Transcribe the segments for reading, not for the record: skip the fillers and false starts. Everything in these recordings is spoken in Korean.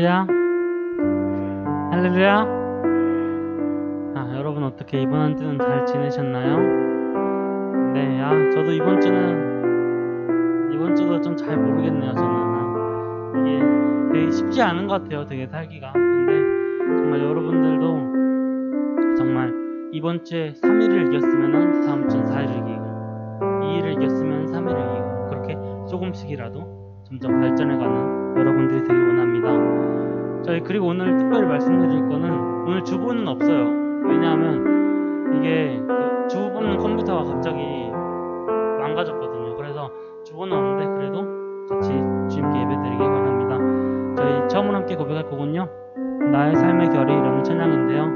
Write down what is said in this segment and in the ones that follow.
할렐루야. 할렐루야. 여러분 어떻게 이번 한 주는 잘 지내셨나요? 네, 저도 이번 주도 좀 잘 모르겠네요. 저는 이게 되게 쉽지 않은 것 같아요. 되게 살기가. 근데 정말 여러분들도 정말 이번 주에 3일을 이겼으면 다음 주는 4일을 이기고 2일을 이겼으면 3일을 이기고 그렇게 조금씩이라도 점점 발전해가는 여러분들이 되길 원합니다. 그리고 오늘 특별히 말씀드릴 거는 오늘 주보는 없어요. 왜냐하면 이게 주보 뽑는 컴퓨터가 갑자기 망가졌거든요. 그래서 주보는 없는데 그래도 같이 주님께 예배드리길 원합니다. 저희 처음으로 함께 고백할 곡은요, 나의 삶의 결의라는 찬양인데요,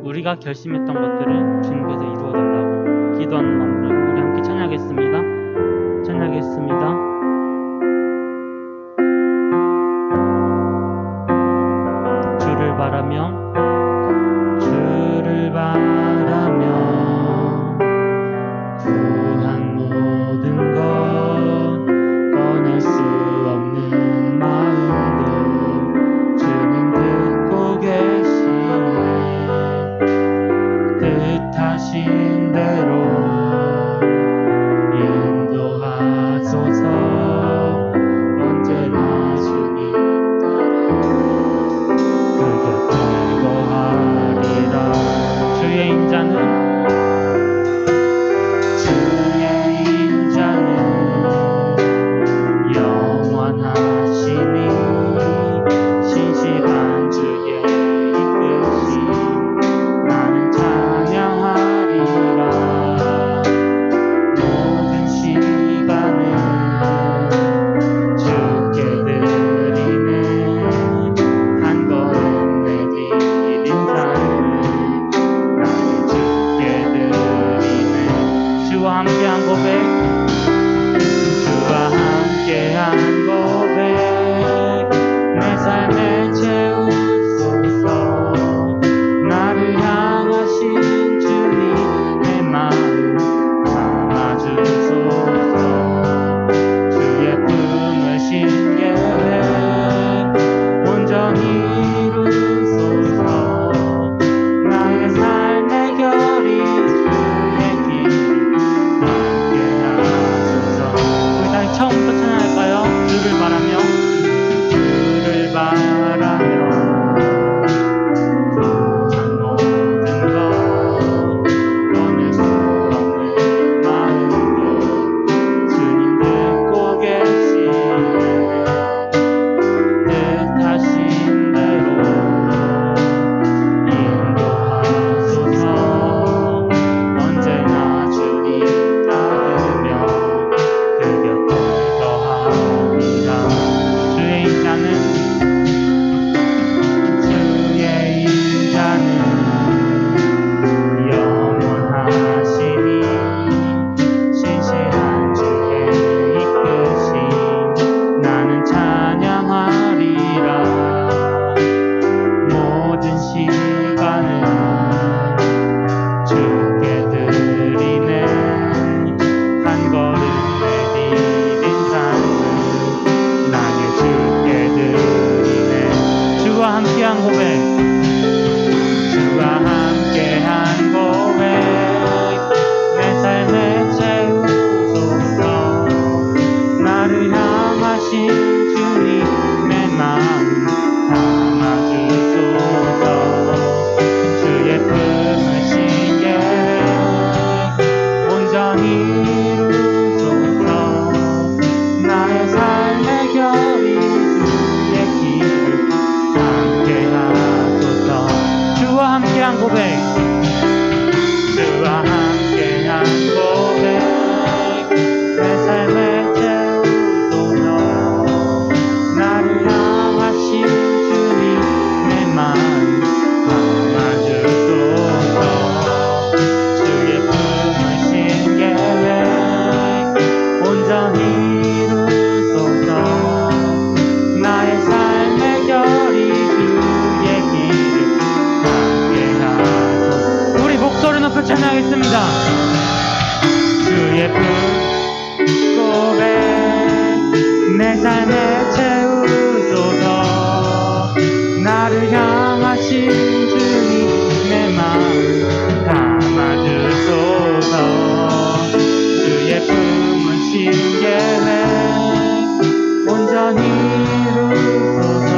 우리가 결심했던 것들을 주님께서 이루어달라고 기도하는 마음으로 우리 함께 찬양하겠습니다. 주를 바라며 구한 모든 것 꺼낼 수 없는 마음들 주님 듣고 계시네. 뜻하신 대로 인도하소서. 언제나 주님 거하리라. 주의 인자는 영원하시니 신실한 주의 이끄심 나는 찬양하리라. 모든 시간을 주께 드리네. 한 걸음 내디딘 삶을 나는 주께 드리네. 주와 함께한 고백, 주와 함께한 고백, 내 삶에 채우소서. 나를 향하신 주님의 마음 담아주소서. 주의 품으신 계획 온전히 이루소서. 나의 삶의 결의 주의 길 함께하소서. 우리 다시 처음부터 찬양할까요? 주를 바라며 구한 모든 것 꺼낼 수 없는 마음들 주님 듣고 계시네. 뜻하신 대로 인도하소서. 언제나 주님 따르며 그 곁에 거하리라. 주의 인자는 영원하시니 신실한 주의 이끄심 나는 찬양하리라. 모든 시간을 주께 드리네. 한 걸음 내디딘 삶을 나는 주께 드리네. 주와 함께한 고백, 주와 함께한 고백, 내 삶에 채우소서. 나를 향하신 주님의 마음 담아주소서. 주의 품으신 계획 온전히 이루소서. 나의 삶의 결의 주의 길을 함께하소서. 주와 함께한 고백, 주와 함께한 고백, 내 삶에 채우소서. 나를 향하신 주님의 마음 담아주소서. 주의 품으신 계획 온전히 이루소서. 나의 삶의 결의 주의 길을 함께하소서. 우리 목소리 높여 찬양하겠습니다. 주의 품 고백 내 삶에 채우소서. 나를 향하신 주님의 마음 담아주소서. 주의 품으신 계획 온전히 이루소서.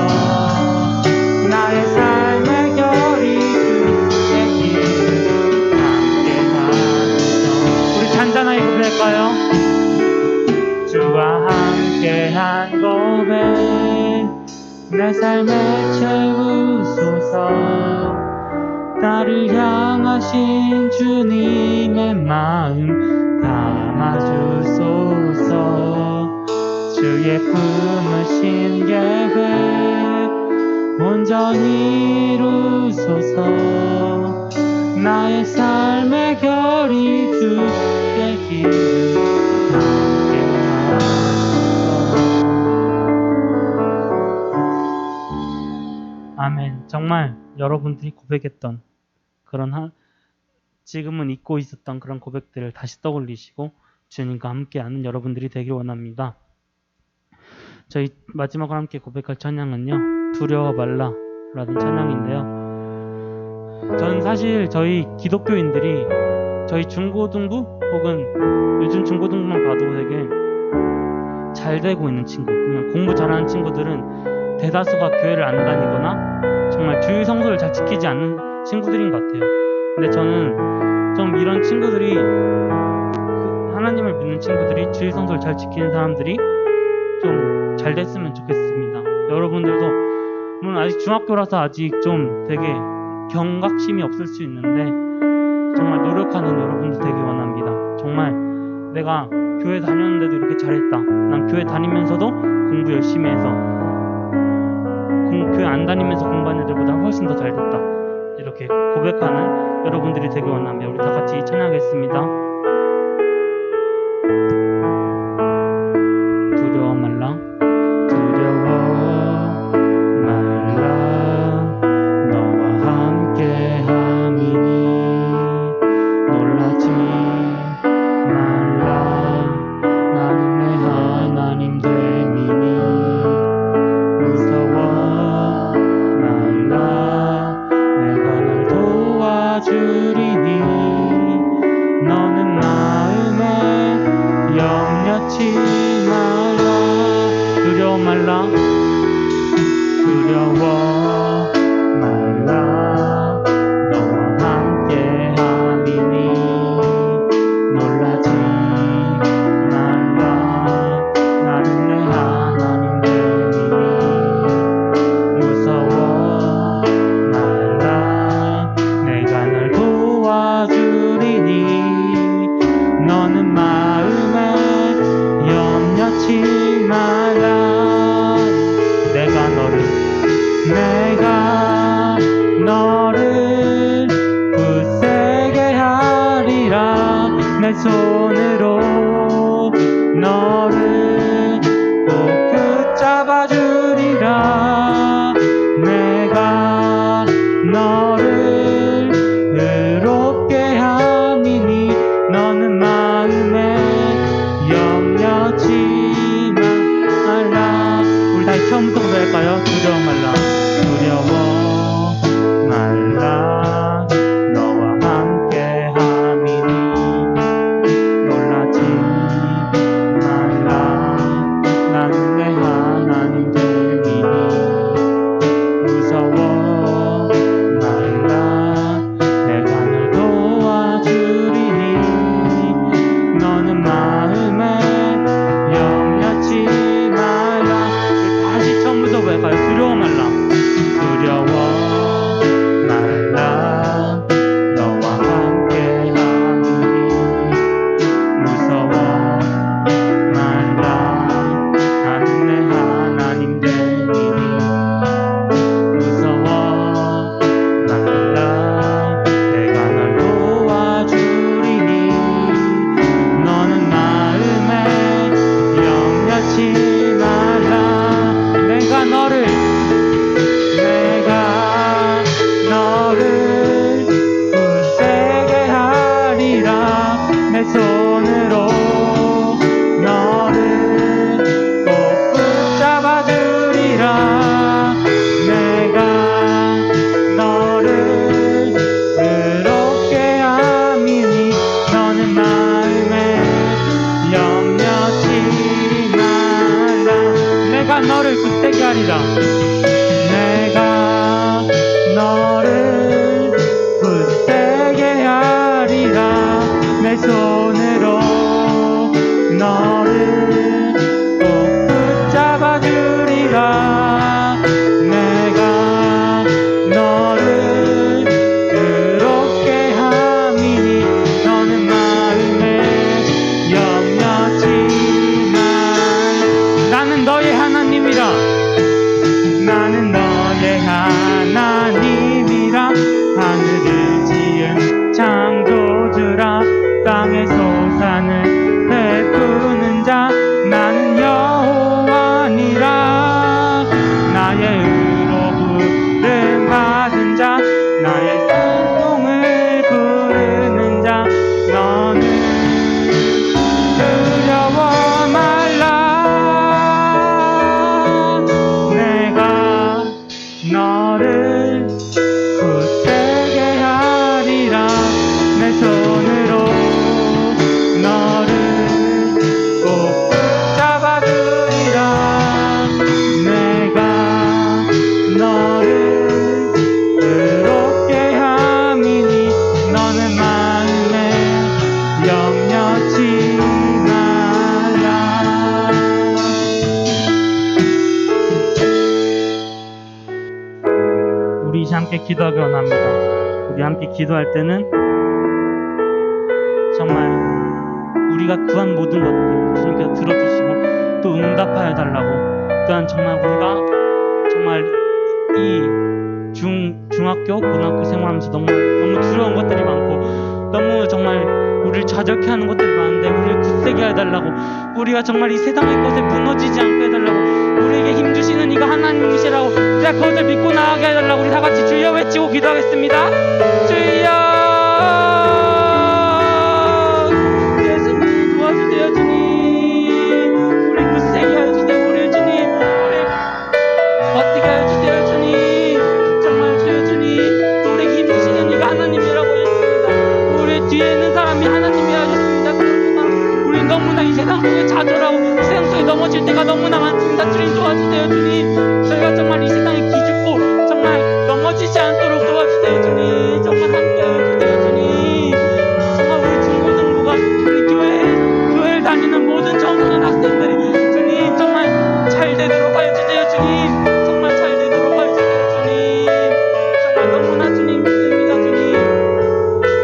나의 삶의 결이 주의 길 함께 하소서. 우리 잔잔하게 고백할까요? 주와 함께한 고백 내 삶에 채우소서. 나를 향하신 주님의 마음 담아주소서. 주의 품으신 계획 온전히 이루소서. 나의 삶의 결이 주의 길 함께 하소서. 아멘. 정말 여러분들이 고백했던 그런 지금은 잊고 있었던 그런 고백들을 다시 떠올리시고 주님과 함께하는 여러분들이 되길 원합니다. 저희 마지막으로 함께 고백할 찬양은요, 두려워 말라 라는 찬양인데요. 저는 사실 저희 기독교인들이 저희 중고등부 혹은 요즘 중고등부만 봐도 되게 잘 되고 있는 친구, 그냥 공부 잘하는 친구들은 대다수가 교회를 안 다니거나 정말 주일 성소를 잘 지키지 않는 친구들인 것 같아요. 근데 저는 좀 이런 친구들이, 하나님을 믿는 친구들이 주일 성소를 잘 지키는 사람들이 좀 잘 됐으면 좋겠습니다. 여러분들도 물론 아직 중학교라서 아직 좀 되게 경각심이 없을 수 있는데 정말 노력하는 여러분들 되길 원합니다. 정말 내가 교회 다녔는데도 이렇게 잘했다, 난 교회 다니면서도 공부 열심히 해서 교회 안 다니면서 공부하는 애들보다 훨씬 더 잘됐다, 이렇게 고백하는 여러분들이 되길 원합니다. 우리 다 같이 찬양하겠습니다. 두려워 말라, 두려워 말라, 너와 함께 함이니 놀라지 말라, 나는 내 하나님 됨이니 무서워 말라, 내가 널 도와주리니 너는 너를 굳세게 하리라. 내 손으로 너를 꼭 붙잡아주리라. 내가 너를 의롭게 함이니 너는 마음에 염려치 말라. 우리 이제 함께 기도하기 원합니다. 우리 함께 기도할 때는 정말 우리가 구한 모든 것들 주님께서 들어주시고 또 응답하여 달라고, 또한 정말 우리가 정말 이 중학교 고등학교 생활하면서 너무 두려운 것들이 많고 너무 정말 우리를 좌절케 하는 것들이 많은데 우리를 굳세게 해달라고, 우리가 정말 이 세상의 것에 무너지지 않게 해달라고, 우리에게 힘주시는 이가 하나님이시라고 우리가 그것을 믿고 나아가게 해달라고 우리 다같이 주여 외치고 기도하겠습니다. 주여, 예수님 도와주세요. 주님 우리 굳세게 해주세요. 우리 주님 우리 버티게 해주세요. 주님 정말 주여, 주님 우리에게 힘주시는 이가 하나님이라고 했습니다. 우리 뒤에 있는 사람이 하나님이라고 했습니다. 그렇지만 우리 너무나 이 세상 속에 좌절하고 이 세상 속에 넘어질 때가 너무나 많습니다. 주님 도와주세요. 주님 저희가 정말 이 세상에 기죽고 정말 넘어지지 않도록 도와주세요. 주님 정말 함께 해주세요. 주님 정말 우리 중고등부가 우리 교회를 다니는 모든 청소년 학생들이 주님 정말 잘 되도록 해주세요. 주님 정말 잘 되도록 해주세요. 주님 정말 너무나 주님 믿습니다. 주님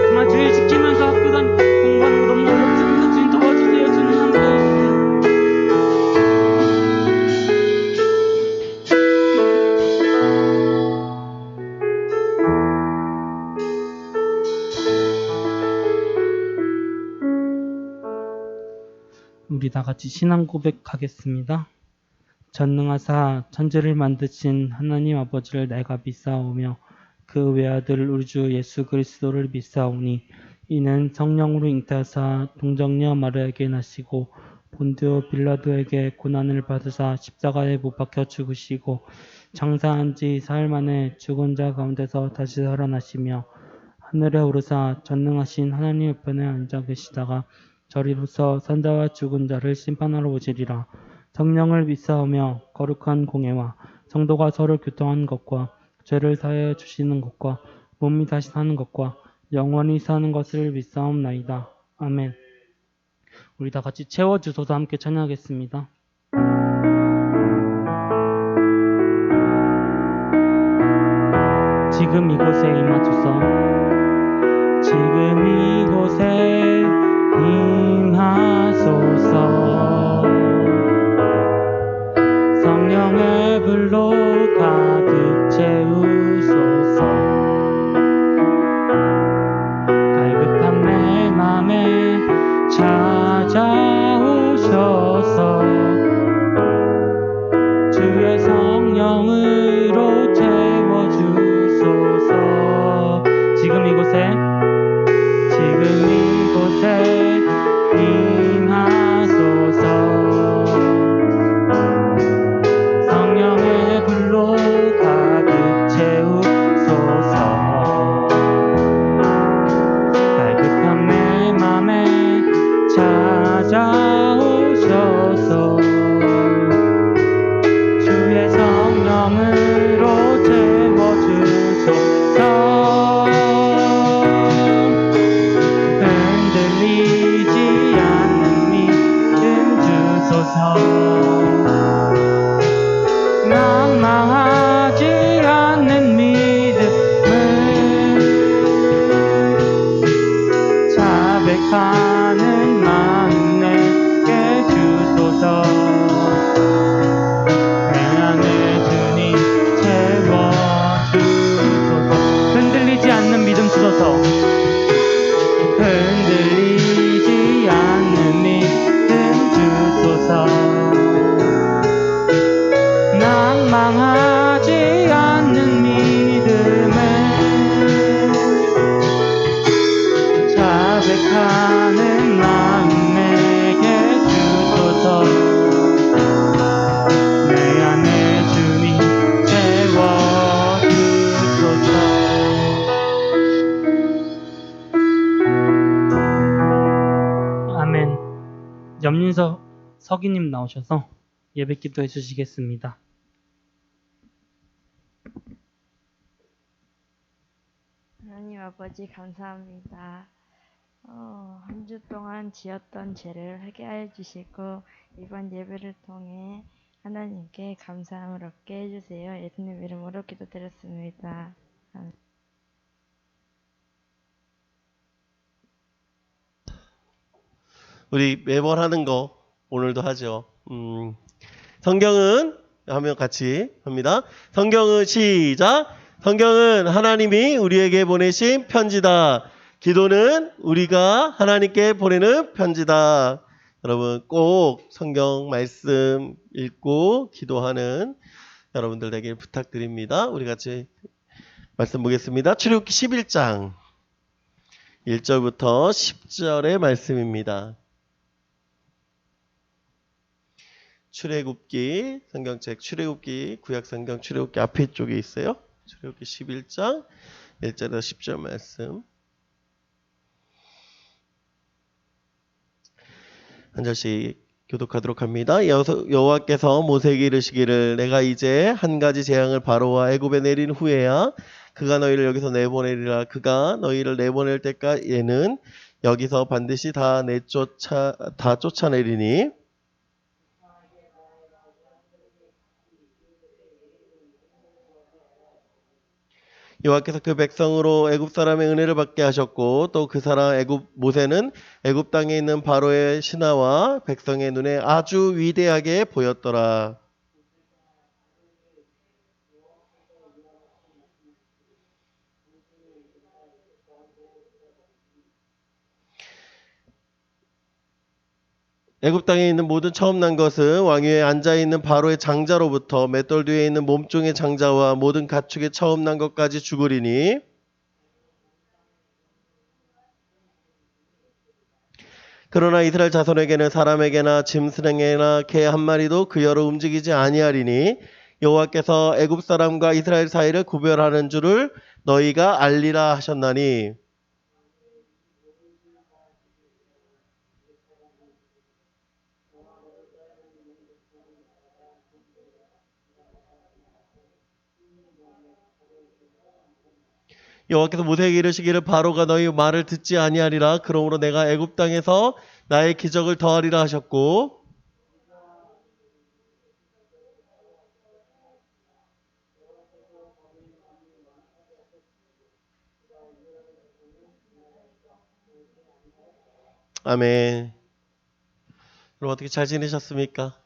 정말 주일 지키면서 학교 공부하는 거 너무 어렵습니다. 주님 도와주세요. 주님 함께 해주세요. 우리 다 같이 신앙 고백하겠습니다. 전능하사 천지를 만드신 하나님 아버지를 내가 믿사오며 그 외아들 우리 주 예수 그리스도를 믿사오니 이는 성령으로 잉태하사 동정녀 마리아에게 나시고 본디오 빌라도에게 고난을 받으사 십자가에 못 박혀 죽으시고 장사한 지 사흘 만에 죽은 자 가운데서 다시 살아나시며 하늘에 오르사 전능하신 하나님 우편에 앉아 계시다가 저리로서 산자와 죽은 자를 심판하러 오시리라. 성령을 믿사오며 거룩한 공예와 성도가 서로 교통하는 것과 죄를 사하여 주시는 것과 몸이 다시 사는 것과 영원히 사는 것을 믿사옵나이다. 아멘. 우리 다 같이 채워주소서 함께 찬양하겠습니다. 지금 이곳에 임하소서. 지금 이곳에 임하소서. 성령의 불로 가득 채우소서. 갈급한 내 맘에 찾아오셔서 주의 성령으로 채워주소서. 지금 이곳에 임하소서. 성령의 불로 가득 채우소서. 갈급한 내 맘에 찾아오셔서 주의 성령으로 채워주소서. 낭망하지 않는 믿음을 자백하는 마음 내게 주소서. 내 안에 주님 채워주소서. 흔들리지 않는 믿음 주소서. 흔들리지 않는 믿음 주소서. 낭망하지 않는 믿음을 자백하는 김인석 서기님 나오셔서 예배 기도해 주시겠습니다. 하나님 아버지 감사합니다. 한 주 동안 지었던 죄를 회개하여 주시고 이번 예배를 통해 하나님께 감사함을 얻게 해주세요. 예수님 이름으로 기도드렸습니다. 우리 매번 하는 거 오늘도 하죠. 성경은 하면 같이 합니다. 성경은 시작. 성경은 하나님이 우리에게 보내신 편지다. 기도는 우리가 하나님께 보내는 편지다. 여러분 꼭 성경 말씀 읽고 기도하는 여러분들 되길 부탁드립니다. 우리 같이 말씀 보겠습니다. 출애굽기 11장 1절부터 10절의 말씀입니다. 출애굽기 성경책 출애굽기 구약성경 출애굽기 앞에 쪽에 있어요. 출애굽기 11장 1절에서 10절 말씀 한 절씩 교독하도록 합니다. 여호와께서 모세에게 이르시기를 내가 이제 한 가지 재앙을 바로와 애굽에 내린 후에야 그가 너희를 여기서 내보내리라. 그가 너희를 내보낼 때까지에는 여기서 반드시 다 쫓아내리니 여호와께서 그 백성으로 애굽 사람의 은혜를 받게 하셨고 또 그 사람 모세는 애굽 땅에 있는 바로의 신하와 백성의 눈에 아주 위대하게 보였더라. 애굽 땅에 있는 모든 처음 난 것은 왕 위에 앉아 있는 바로의 장자로부터 맷돌 뒤에 있는 몸종의 장자와 모든 가축의 처음 난 것까지 죽으리니 그러나 이스라엘 자손에게는 사람에게나 짐승에게나 개 한 마리도 그 여로 움직이지 아니하리니 여호와께서 애굽 사람과 이스라엘 사이를 구별하는 줄을 너희가 알리라 하셨나니 여호와께서 모세에게 이르시기를 바로가 너희 말을 듣지 아니하리라. 그러므로 내가 애굽 땅에서 나의 기적을 더하리라 하셨고 아멘. 여러분 어떻게 잘 지내셨습니까?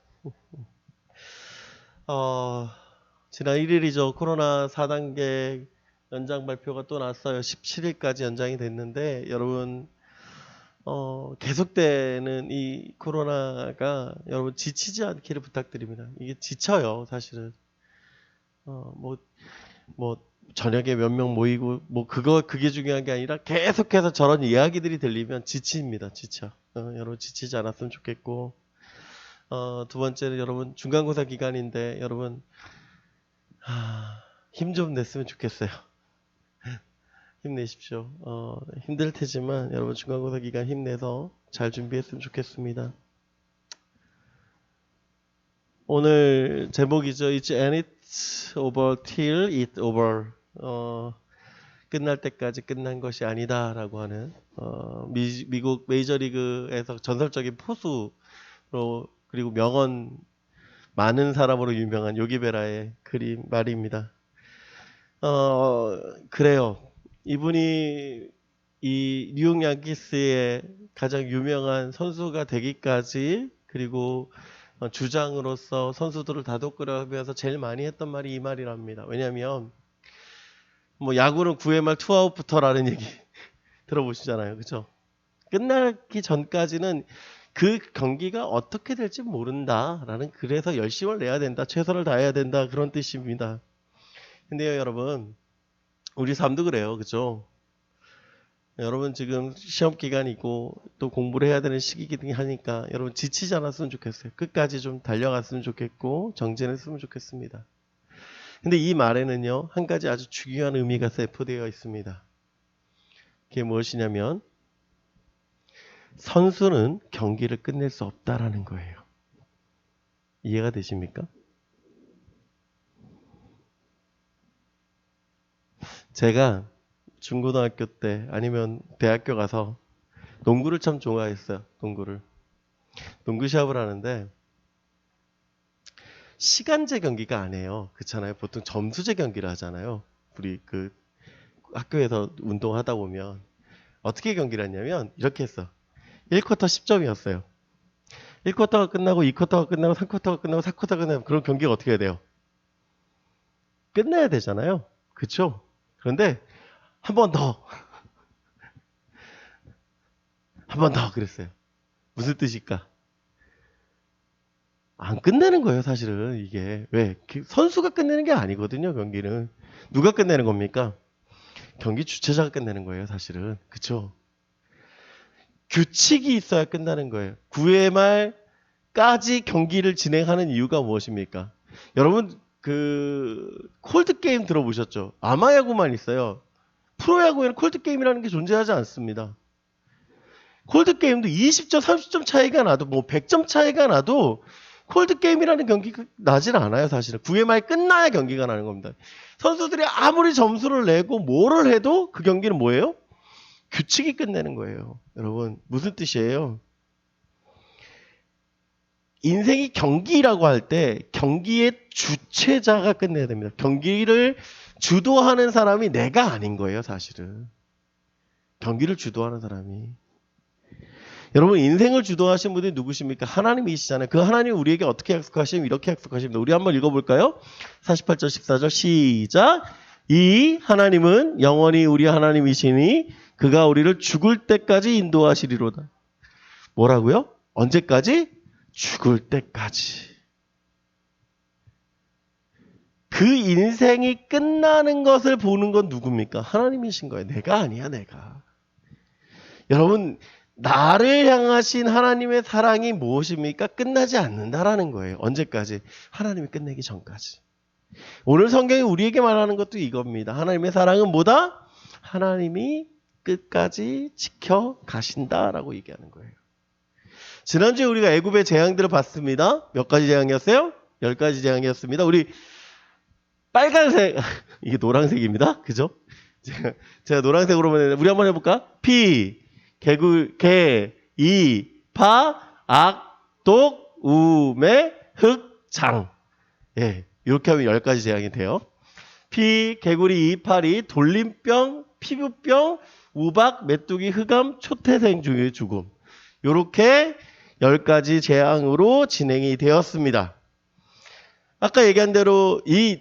지난 1일이죠. 코로나 4단계 연장 발표가 또 났어요. 17일까지 연장이 됐는데 여러분 계속되는 이 코로나가 여러분 지치지 않기를 부탁드립니다. 이게 지쳐요, 사실은. 뭐 저녁에 몇 명 모이고 그게 중요한 게 아니라 계속해서 저런 이야기들이 들리면 지칩니다. 지쳐. 여러분 지치지 않았으면 좋겠고 두 번째는 여러분 중간고사 기간인데 여러분 힘 좀 냈으면 좋겠어요. 힘내십시오. 힘들 테지만 여러분 중간고사 기간 힘내서 잘 준비했으면 좋겠습니다. 오늘 제목이죠. It's ain't over till it's over. 끝날 때까지 끝난 것이 아니다라고 하는 미국 메이저리그에서 전설적인 포수로 그리고 명언 많은 사람으로 유명한 요기베라의 말입니다. 그래요. 이분이 이 뉴욕 양키스의 가장 유명한 선수가 되기까지 그리고 주장으로서 선수들을 다독거려하면서 제일 많이 했던 말이 이 말이랍니다. 왜냐하면 뭐 야구는 9회 말 투아웃부터라는 얘기 들어보시잖아요. 그렇죠? 끝나기 전까지는 그 경기가 어떻게 될지 모른다라는 그래서 열심을 내야 된다. 최선을 다해야 된다. 그런 뜻입니다. 근데요, 여러분. 우리 삶도 그래요. 그죠? 여러분 지금 시험 기간이고 또 공부를 해야 되는 시기이긴 하니까 여러분 지치지 않았으면 좋겠어요. 끝까지 좀 달려갔으면 좋겠고 정진했으면 좋겠습니다. 근데 이 말에는요. 한 가지 아주 중요한 의미가 내포되어 있습니다. 그게 무엇이냐면 선수는 경기를 끝낼 수 없다라는 거예요. 이해가 되십니까? 제가 중고등학교 때 아니면 대학교 가서 농구를 참 좋아했어요. 농구 시합을 하는데 시간제 경기가 아니에요. 그렇잖아요. 보통 점수제 경기를 하잖아요. 우리 그 학교에서 운동하다 보면 어떻게 경기를 했냐면 이렇게 했어. 1쿼터 10점이었어요. 1쿼터가 끝나고 2쿼터가 끝나고 3쿼터가 끝나고 4쿼터가 끝나고 그런 경기가 어떻게 해야 돼요? 끝내야 되잖아요. 그렇죠? 그런데 한 번 더. 한 번 더 그랬어요. 무슨 뜻일까? 안 끝내는 거예요, 사실은 이게. 왜? 선수가 끝내는 게 아니거든요, 경기는. 누가 끝내는 겁니까? 경기 주최자가 끝내는 거예요, 사실은. 그쵸? 규칙이 있어야 끝나는 거예요. 9회 말까지 경기를 진행하는 이유가 무엇입니까? 여러분, 콜드 게임 들어보셨죠? 아마야구만 있어요. 프로야구에는 콜드 게임이라는 게 존재하지 않습니다. 콜드 게임도 20점, 30점 차이가 나도, 100점 차이가 나도, 콜드 게임이라는 경기가 나질 않아요, 사실은. 9회 말 끝나야 경기가 나는 겁니다. 선수들이 아무리 점수를 내고 뭐를 해도 그 경기는 뭐예요? 규칙이 끝내는 거예요. 여러분, 무슨 뜻이에요? 인생이 경기라고 할 때 경기의 주체자가 끝내야 됩니다. 경기를 주도하는 사람이 내가 아닌 거예요, 사실은. 경기를 주도하는 사람이. 여러분, 인생을 주도하신 분이 누구십니까? 하나님이시잖아요. 그 하나님이 우리에게 어떻게 약속하시면 이렇게 약속하십니다. 우리 한번 읽어볼까요? 48절 14절 시작. 이 하나님은 영원히 우리 하나님이시니 그가 우리를 죽을 때까지 인도하시리로다. 뭐라고요? 언제까지? 죽을 때까지. 그 인생이 끝나는 것을 보는 건 누굽니까? 하나님이신 거예요. 내가 아니야, 내가. 여러분, 나를 향하신 하나님의 사랑이 무엇입니까? 끝나지 않는다라는 거예요. 언제까지? 하나님이 끝내기 전까지. 오늘 성경이 우리에게 말하는 것도 이겁니다. 하나님의 사랑은 뭐다? 하나님이 끝까지 지켜가신다라고 얘기하는 거예요. 지난주에 우리가 애굽의 재앙들을 봤습니다. 몇 가지 재앙이었어요? 10가지 재앙이었습니다. 우리 빨간색, 이게 노란색입니다. 그죠? 제가 노란색으로 보냈는데 우리 한번 해볼까? 피, 개, 이, 파, 악, 독, 우매, 흑, 장. 예, 이렇게 하면 10가지 재앙이 돼요. 피, 개구리, 이파리, 돌림병, 피부병, 우박, 메뚜기, 흑암, 초태생 중의 죽음. 이렇게 10가지 재앙으로 진행이 되었습니다. 아까 얘기한 대로 이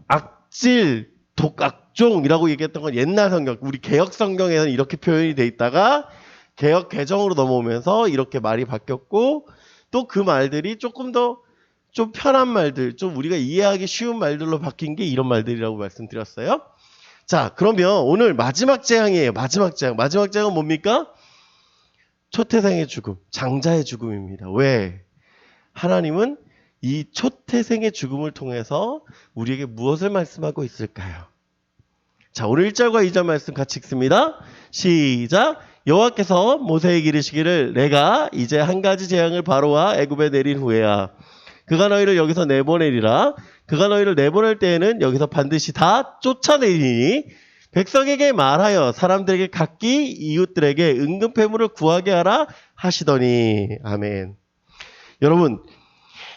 악질, 독악종이라고 얘기했던 건 옛날 성경, 우리 개혁 성경에는 이렇게 표현이 돼 있다가 개혁 개정으로 넘어오면서 이렇게 말이 바뀌었고 또 그 말들이 조금 더 좀 편한 말들, 좀 우리가 이해하기 쉬운 말들로 바뀐 게 이런 말들이라고 말씀드렸어요. 자, 그러면 오늘 마지막 재앙이에요. 마지막 재앙. 마지막 재앙은 뭡니까? 초태생의 죽음, 장자의 죽음입니다. 왜? 하나님은 이 초태생의 죽음을 통해서 우리에게 무엇을 말씀하고 있을까요? 자, 오늘 1절과 2절 말씀 같이 읽습니다. 시작. 여호와께서 모세에게 이르시기를 내가 이제 한 가지 재앙을 바로와 애굽에 내린 후에야 그가 너희를 여기서 내보내리라. 그가 너희를 내보낼 때에는 여기서 반드시 다 쫓아내리니 백성에게 말하여 사람들에게 각기 이웃들에게 은근패물을 구하게 하라 하시더니. 아멘. 여러분,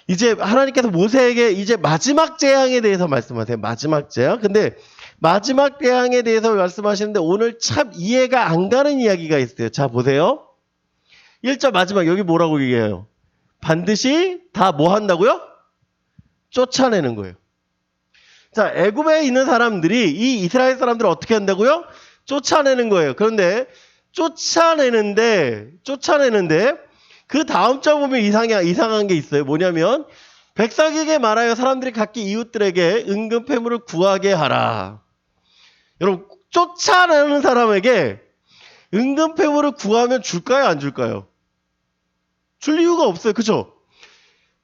이제 하나님께서 모세에게 이제 마지막 재앙에 대해서 말씀하세요. 마지막 재앙. 근데 마지막 재앙에 대해서 말씀하시는데 오늘 참 이해가 안 가는 이야기가 있어요. 자, 보세요. 1절 마지막 여기 뭐라고 얘기해요? 반드시 다 뭐 한다고요? 쫓아내는 거예요. 자, 애굽에 있는 사람들이 이 이스라엘 사람들을 어떻게 한다고요? 쫓아내는 거예요. 그런데 쫓아내는데 그 다음 절 보면 이상한 게 있어요. 뭐냐면 백성에게 말하여 사람들이 각기 이웃들에게 은근패물을 구하게 하라. 여러분, 쫓아내는 사람에게 은근패물을 구하면 줄까요? 안 줄까요? 줄 이유가 없어요. 그죠?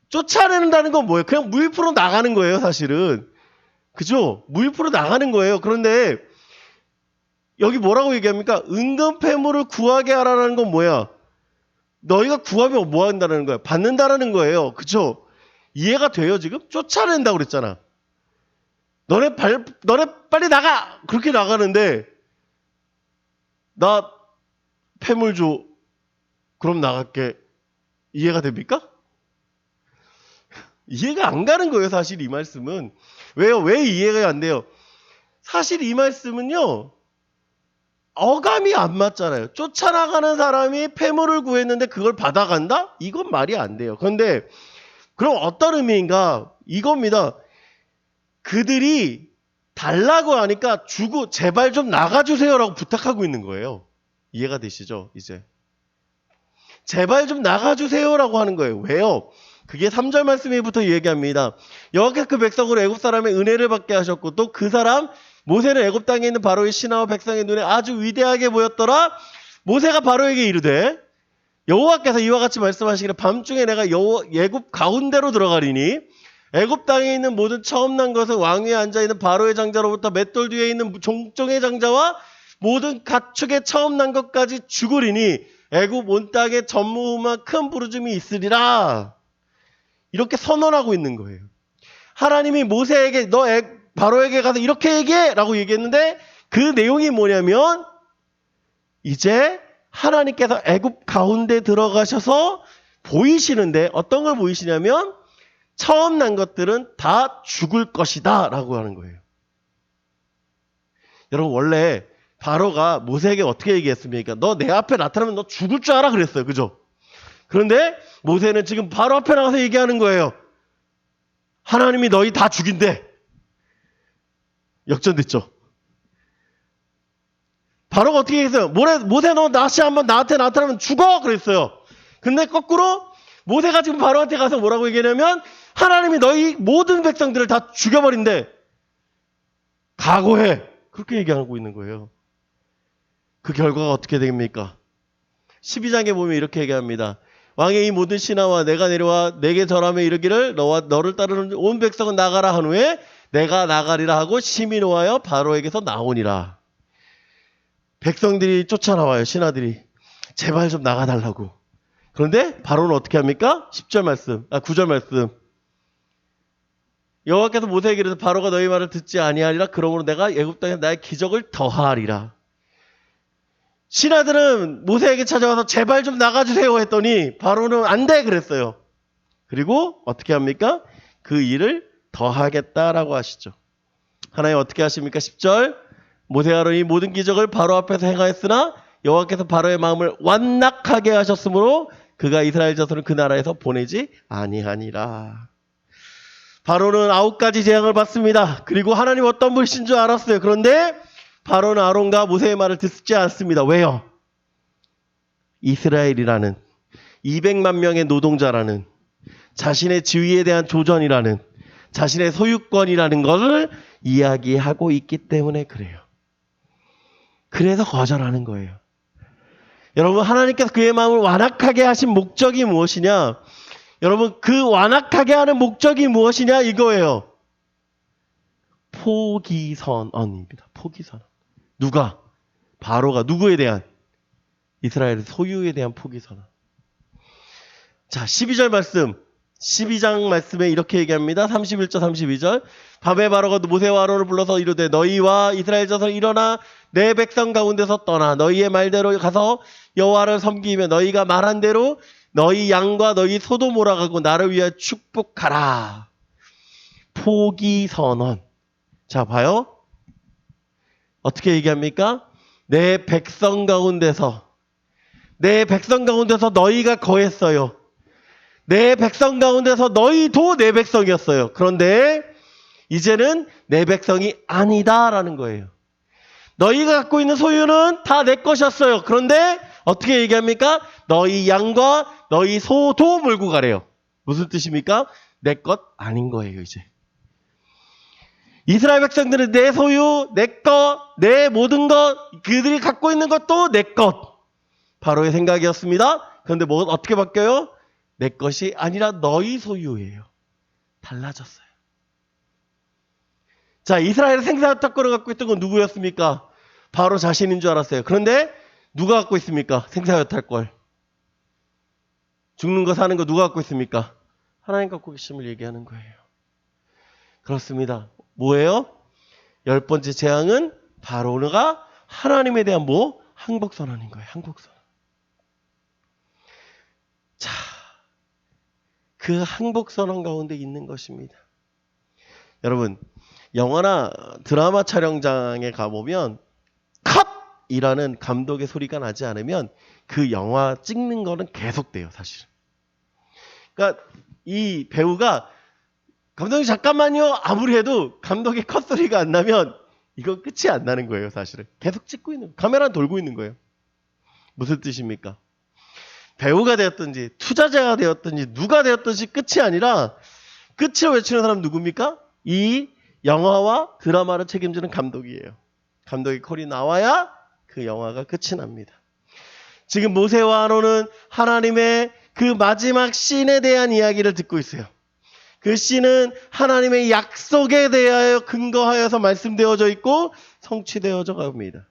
쫓아낸다는 건 뭐예요? 그냥 무일푼으로 나가는 거예요, 사실은. 그죠? 무일푼으로 나가는 거예요. 그런데 여기 뭐라고 얘기합니까? 은근패물을 구하게 하라는 건 뭐야? 너희가 구하면 뭐 한다는 거야? 받는다라는 거예요. 그쵸? 이해가 돼요, 지금? 쫓아낸다고 그랬잖아. 너네 빨리 나가! 그렇게 나가는데, 나 폐물 줘. 그럼 나갈게. 이해가 됩니까? 이해가 안 가는 거예요, 사실 이 말씀은. 왜요? 왜 이해가 안 돼요? 사실 이 말씀은요, 어감이 안 맞잖아요. 쫓아나가는 사람이 폐물을 구했는데 그걸 받아간다? 이건 말이 안 돼요. 그런데 그럼 어떤 의미인가? 이겁니다. 그들이 달라고 하니까 주고 제발 좀 나가주세요라고 부탁하고 있는 거예요. 이해가 되시죠? 이제. 제발 좀 나가주세요라고 하는 거예요. 왜요? 그게 3절 말씀에부터 얘기합니다. 여호와께서 그 백성으로 애굽 사람의 은혜를 받게 하셨고 또 그 사람 모세는 애굽 땅에 있는 바로의 신하와 백성의 눈에 아주 위대하게 보였더라. 모세가 바로에게 이르되 여호와께서 이와 같이 말씀하시기를 밤중에 내가 애굽 가운데로 들어가리니 애굽 땅에 있는 모든 처음 난 것은 왕 위에 앉아 있는 바로의 장자로부터 맷돌 뒤에 있는 종종의 장자와 모든 가축의 처음 난 것까지 죽으리니 애굽 온 땅에 전무후무한 큰 부르짐이 있으리라. 이렇게 선언하고 있는 거예요. 하나님이 모세에게 너 바로에게 가서 이렇게 얘기해 라고 얘기했는데 그 내용이 뭐냐면 이제 하나님께서 애굽 가운데 들어가셔서 보이시는데 어떤 걸 보이시냐면 처음 난 것들은 다 죽을 것이다 라고 하는 거예요. 여러분 원래 바로가 모세에게 어떻게 얘기했습니까? 너 내 앞에 나타나면 너 죽을 줄 알아 그랬어요. 그죠? 그런데 모세는 지금 바로 앞에 나가서 얘기하는 거예요. 하나님이 너희 다 죽인대. 역전됐죠? 바로가 어떻게 얘기했어요? 모세 너 다시 한번 나한테 나타나면 죽어! 그랬어요. 근데 거꾸로 모세가 지금 바로한테 가서 뭐라고 얘기하냐면 하나님이 너희 모든 백성들을 다 죽여버린대. 각오해. 그렇게 얘기하고 있는 거예요. 그 결과가 어떻게 됩니까? 12장에 보면 이렇게 얘기합니다. 왕의 이 모든 신하와 내가 내려와 내게 절하며 이르기를 너와 너를 따르는 온 백성은 나가라 한 후에 내가 나가리라 하고 심히 노하여 바로에게서 나오니라. 백성들이 쫓아나와요. 신하들이. 제발 좀 나가달라고. 그런데 바로는 어떻게 합니까? 9절 말씀. 여호와께서 모세에게 이르되 바로가 너희 말을 듣지 아니하리라. 그러므로 내가 애굽 땅에 나의 기적을 더하리라. 신하들은 모세에게 찾아와서 제발 좀 나가주세요 했더니 바로는 안 돼 그랬어요. 그리고 어떻게 합니까? 그 일을 더하겠다라고 하시죠. 하나님 어떻게 하십니까? 10절 모세가 이 모든 기적을 바로 앞에서 행하였으나 여호와께서 바로의 마음을 완낙하게 하셨으므로 그가 이스라엘 자손을 그 나라에서 보내지 아니하니라. 바로는 9가지 재앙을 받습니다. 그리고 하나님 어떤 분이신 줄 알았어요. 그런데 바로는 아론과 모세의 말을 듣지 않습니다. 왜요? 이스라엘이라는 200만 명의 노동자라는 자신의 지위에 대한 조전이라는 자신의 소유권이라는 것을 이야기하고 있기 때문에 그래요. 그래서 거절하는 거예요. 여러분 하나님께서 그의 마음을 완악하게 하신 목적이 무엇이냐? 여러분 그 완악하게 하는 목적이 무엇이냐 이거예요. 포기선언입니다. 포기선언. 누가? 바로가 누구에 대한? 이스라엘의 소유에 대한 포기선언. 자 12절 말씀. 12장 말씀에 이렇게 얘기합니다. 31절 32절 밤에 바로가 모세와 아론을 불러서 이르되 너희와 이스라엘 자손 일어나 내 백성 가운데서 떠나 너희의 말대로 가서 여호와를 섬기며 너희가 말한 대로 너희 양과 너희 소도 몰아가고 나를 위하여 축복하라. 포기선언. 자 봐요. 어떻게 얘기합니까? 내 백성 가운데서 너희가 거했어요. 내 백성 가운데서 너희도 내 백성이었어요. 그런데 이제는 내 백성이 아니다라는 거예요. 너희가 갖고 있는 소유는 다 내 것이었어요. 그런데 어떻게 얘기합니까? 너희 양과 너희 소도 몰고 가래요. 무슨 뜻입니까? 내 것 아닌 거예요, 이제. 이스라엘 백성들은 내 소유, 내 것, 내 모든 것, 그들이 갖고 있는 것도 내 것. 바로의 생각이었습니다. 그런데 어떻게 바뀌어요? 내 것이 아니라 너희 소유예요. 달라졌어요. 자, 이스라엘의 생사효탈권을 갖고 있던 건 누구였습니까? 바로 자신인 줄 알았어요. 그런데 누가 갖고 있습니까? 생사효탈권. 죽는 거 사는 거 누가 갖고 있습니까? 하나님 갖고 계심을 얘기하는 거예요. 그렇습니다. 뭐예요? 10번째 재앙은 바로가 하나님에 대한 뭐? 항복선언인 거예요. 항복선언. 자, 그 항복선언 가운데 있는 것입니다. 여러분, 영화나 드라마 촬영장에 가보면 컷이라는 감독의 소리가 나지 않으면 그 영화 찍는 거는 계속돼요, 사실. 그러니까 이 배우가 감독님 잠깐만요 아무리 해도 감독의 컷 소리가 안 나면 이건 끝이 안 나는 거예요, 사실은. 계속 찍고 있는, 카메라 돌고 있는 거예요. 무슨 뜻입니까? 배우가 되었든지 투자자가 되었든지 누가 되었든지 끝이 아니라 끝을 외치는 사람 누굽니까? 이 영화와 드라마를 책임지는 감독이에요. 감독의 콜이 나와야 그 영화가 끝이 납니다. 지금 모세와 아론은 하나님의 그 마지막 씬에 대한 이야기를 듣고 있어요. 그 씬은 하나님의 약속에 대하여 근거하여서 말씀되어져 있고 성취되어져 갑니다.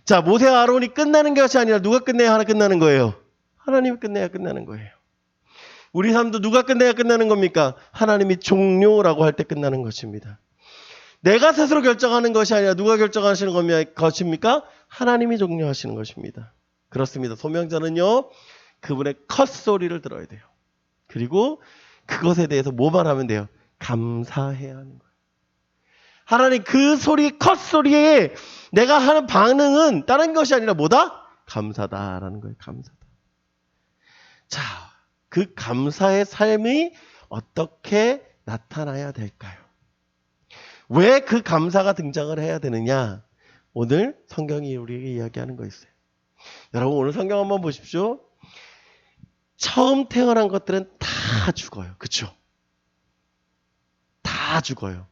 자, 모세와 아론이 끝나는 것이 아니라 누가 끝내야 하나 끝나는 거예요. 하나님이 끝내야 끝나는 거예요. 우리 삶도 누가 끝내야 끝나는 겁니까? 하나님이 종료라고 할 때 끝나는 것입니다. 내가 스스로 결정하는 것이 아니라 누가 결정하시는 것입니까? 하나님이 종료하시는 것입니다. 그렇습니다. 소명자는요, 그분의 컷소리를 들어야 돼요. 그리고 그것에 대해서 뭐만 하면 돼요? 감사해야 하는 거예요. 하나님 그 소리, 컷소리에 내가 하는 반응은 다른 것이 아니라 뭐다? 감사다라는 거예요. 감사다. 자, 그 감사의 삶이 어떻게 나타나야 될까요? 왜 그 감사가 등장을 해야 되느냐? 오늘 성경이 우리에게 이야기하는 거 있어요. 여러분 오늘 성경 한번 보십시오. 처음 태어난 것들은 다 죽어요. 그렇죠? 다 죽어요.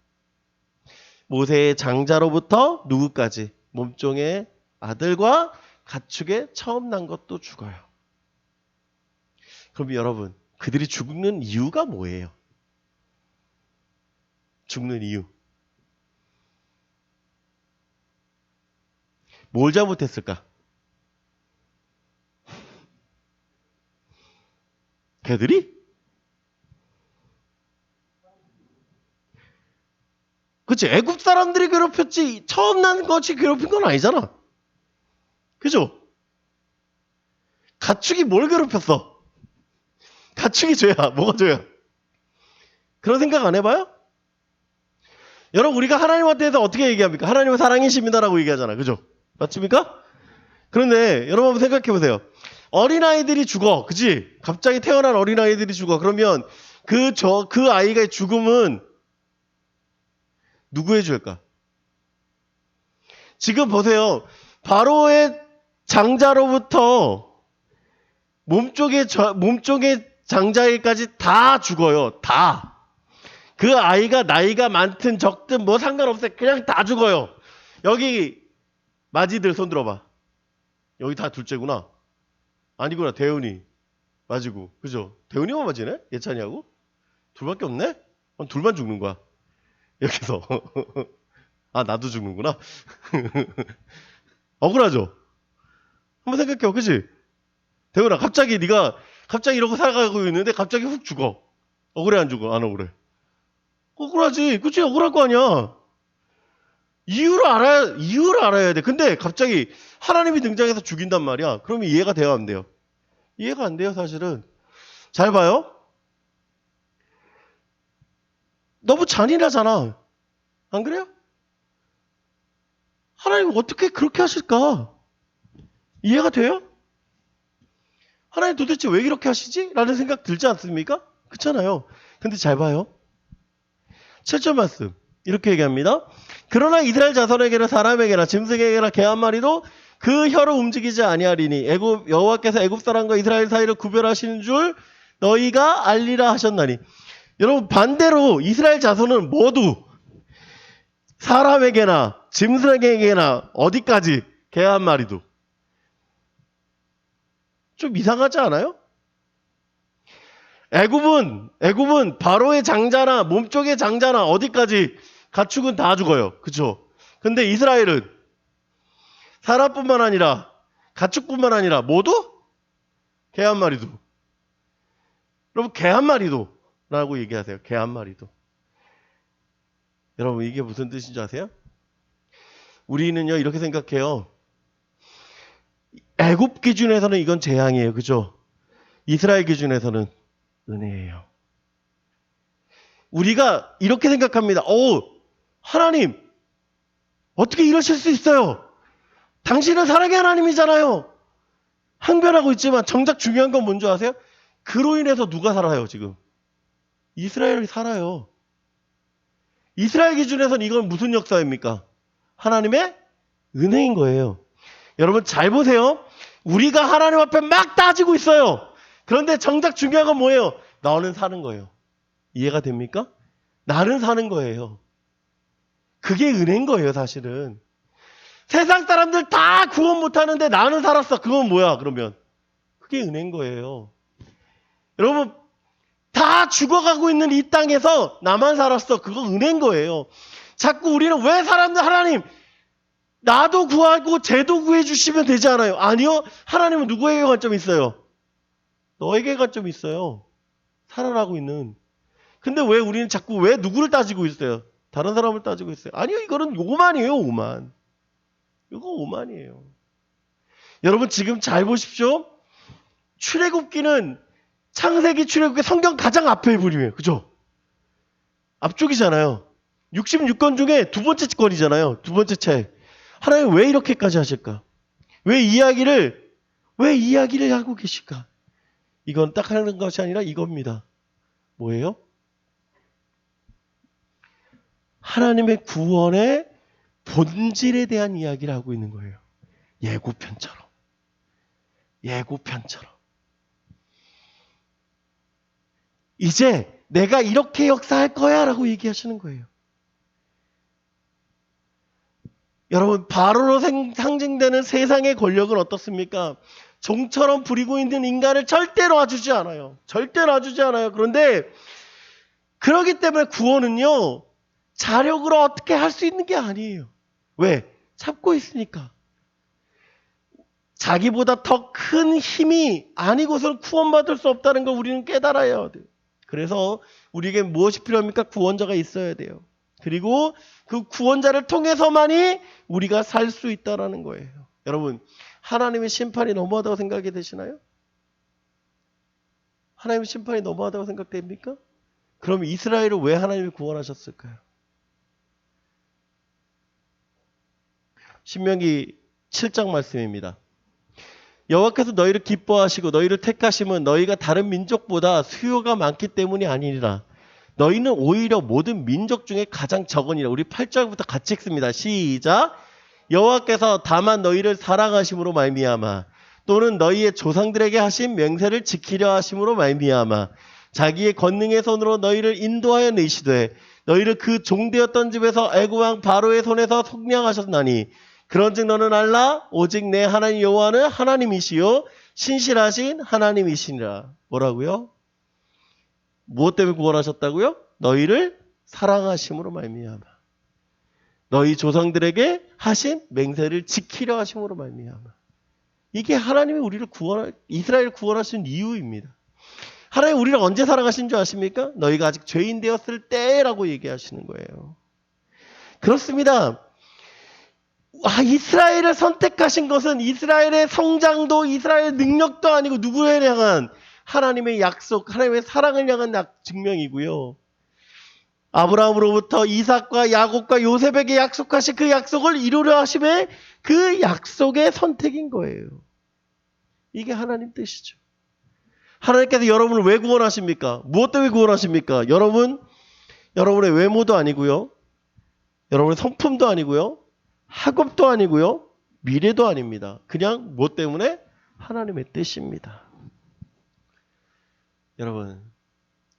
모세의 장자로부터 누구까지? 몸종의 아들과 가축의 처음 난 것도 죽어요. 그럼 여러분, 그들이 죽는 이유가 뭐예요? 죽는 이유. 뭘 잘못했을까? 걔들이? 그치? 애굽 사람들이 괴롭혔지 처음 난 것이 괴롭힌 건 아니잖아. 그죠? 가축이 뭘 괴롭혔어? 가축이 죄야. 뭐가 죄야? 그런 생각 안 해봐요? 여러분 우리가 하나님한테 대해서 어떻게 얘기합니까? 하나님은 사랑이십니다라고 얘기하잖아. 그죠? 맞습니까? 그런데 여러분 한번 생각해 보세요. 어린아이들이 죽어. 그치? 갑자기 태어난 어린아이들이 죽어. 그러면 그 아이의 죽음은 누구의 죄일까? 지금 보세요. 바로의 장자로부터 몸쪽의 장자일까지 다 죽어요. 다. 그 아이가 나이가 많든 적든 뭐 상관없어요. 그냥 다 죽어요. 여기 마지들 손 들어봐. 여기 다 둘째구나. 아니구나. 대훈이 맞이고. 그죠? 대훈이만 맞이네? 예찬이하고? 둘밖에 없네? 그럼 둘만 죽는 거야. 여기서. 아 나도 죽는구나. 억울하죠? 한번 생각해요. 그치? 대훈아 갑자기 네가 갑자기 이러고 살아가고 있는데 갑자기 훅 죽어. 억울해 안 죽어? 안 억울해? 억울하지. 그치? 억울할 거 아니야. 이유를 알아야 돼. 근데 갑자기 하나님이 등장해서 죽인단 말이야. 그러면 이해가 돼요, 안 돼요? 이해가 안 돼요, 사실은. 잘 봐요. 너무 잔인하잖아. 안 그래요? 하나님 어떻게 그렇게 하실까? 이해가 돼요? 하나님 도대체 왜 이렇게 하시지? 라는 생각 들지 않습니까? 그렇잖아요. 근데 잘 봐요. 7절 말씀. 이렇게 얘기합니다. 그러나 이스라엘 자손에게나 사람에게나 짐승에게나 개 한 마리도 그 혀로 움직이지 아니하리니 여호와께서 애굽 사람과 이스라엘 사이를 구별하시는 줄 너희가 알리라 하셨나니. 여러분 반대로 이스라엘 자손은 모두 사람에게나 짐승에게나 어디까지 개 한 마리도. 좀 이상하지 않아요? 애굽은 바로의 장자나 몸쪽의 장자나 어디까지 가축은 다 죽어요. 그렇죠? 근데 이스라엘은 사람뿐만 아니라 가축뿐만 아니라 모두 개 한 마리도 여러분 개 한 마리도 라고 얘기하세요. 개 한 마리도. 여러분 이게 무슨 뜻인지 아세요? 우리는요 이렇게 생각해요. 애굽 기준에서는 이건 재앙이에요. 그죠? 이스라엘 기준에서는 은혜예요. 우리가 이렇게 생각합니다. 하나님 어떻게 이러실 수 있어요? 당신은 사랑의 하나님이잖아요. 항변하고 있지만 정작 중요한 건 뭔지 아세요? 그로 인해서 누가 살아요 지금? 이스라엘이 살아요. 이스라엘 기준에서는 이건 무슨 역사입니까? 하나님의 은혜인 거예요. 여러분 잘 보세요. 우리가 하나님 앞에 막 따지고 있어요. 그런데 정작 중요한 건 뭐예요? 너는 사는 거예요. 이해가 됩니까? 나는 사는 거예요. 그게 은혜인 거예요 사실은. 세상 사람들 다 구원 못하는데 나는 살았어. 그건 뭐야 그러면? 그게 은혜인 거예요. 여러분 다 죽어가고 있는 이 땅에서 나만 살았어. 그건 은혜인 거예요. 자꾸 우리는 왜 사람들 하나님 나도 구하고 쟤도 구해 주시면 되지 않아요? 아니요. 하나님은 누구에게 관점이 있어요? 너에게 관점이 있어요. 살아나고 있는. 근데 왜 우리는 자꾸 왜 누구를 따지고 있어요? 다른 사람을 따지고 있어요. 아니요. 이거는 오만이에요. 오만. 이거 오만이에요. 여러분 지금 잘 보십시오. 출애굽기는 창세기 출애굽기 성경 가장 앞에 부분이에요. 그죠? 앞쪽이잖아요. 66권 중에 두 번째 권이잖아요. 두 번째 책. 하나님 왜 이렇게까지 하실까? 왜 이야기를 하고 계실까? 이건 딱 하는 것이 아니라 이겁니다. 뭐예요? 하나님의 구원의 본질에 대한 이야기를 하고 있는 거예요. 예고편처럼. 예고편처럼. 이제 내가 이렇게 역사할 거야 라고 얘기하시는 거예요. 여러분 바로로 상징되는 세상의 권력은 어떻습니까? 종처럼 부리고 있는 인간을 절대로 놔주지 않아요. 절대로 놔주지 않아요. 그런데 그렇기 때문에 구원은요. 자력으로 어떻게 할 수 있는 게 아니에요. 왜? 잡고 있으니까. 자기보다 더 큰 힘이 아니고서는 구원받을 수 없다는 걸 우리는 깨달아야 돼요. 그래서 우리에게 무엇이 필요합니까? 구원자가 있어야 돼요. 그리고 그 구원자를 통해서만이 우리가 살 수 있다는 거예요. 여러분, 하나님의 심판이 너무하다고 생각이 되시나요? 하나님의 심판이 너무하다고 생각됩니까? 그럼 이스라엘을 왜 하나님이 구원하셨을까요? 신명기 7장 말씀입니다. 여호와께서 너희를 기뻐하시고 너희를 택하심은 너희가 다른 민족보다 수요가 많기 때문이 아니니라. 너희는 오히려 모든 민족 중에 가장 적으니라. 우리 8절부터 같이 읽습니다. 시작. 여호와께서 다만 너희를 사랑하심으로 말미암아 또는 너희의 조상들에게 하신 맹세를 지키려 하심으로 말미암아 자기의 권능의 손으로 너희를 인도하여 내시되 너희를 그 종되었던 집에서 애굽 왕 바로의 손에서 속량하셨나니 그런즉 너는 알라 오직 내 하나님 여호와는 하나님이시요 신실하신 하나님이시니라. 뭐라고요? 무엇 때문에 구원하셨다고요? 너희를 사랑하심으로 말미암아 너희 조상들에게 하신 맹세를 지키려 하심으로 말미암아. 이게 하나님이 우리를 이스라엘을 구원하신 이유입니다. 하나님 우리를 언제 사랑하신 줄 아십니까? 너희가 아직 죄인 되었을 때라고 얘기하시는 거예요. 그렇습니다. 이스라엘을 선택하신 것은 이스라엘의 성장도 이스라엘의 능력도 아니고 누구에 향한 하나님의 약속, 하나님의 사랑을 향한 증명이고요. 아브라함으로부터 이삭과 야곱과 요셉에게 약속하신 그 약속을 이루려 하심에 그 약속의 선택인 거예요. 이게 하나님 뜻이죠. 하나님께서 여러분을 왜 구원하십니까? 무엇 때문에 구원하십니까? 여러분의 외모도 아니고요. 여러분의 성품도 아니고요. 학업도 아니고요. 미래도 아닙니다. 그냥 무엇 때문에? 하나님의 뜻입니다. 여러분,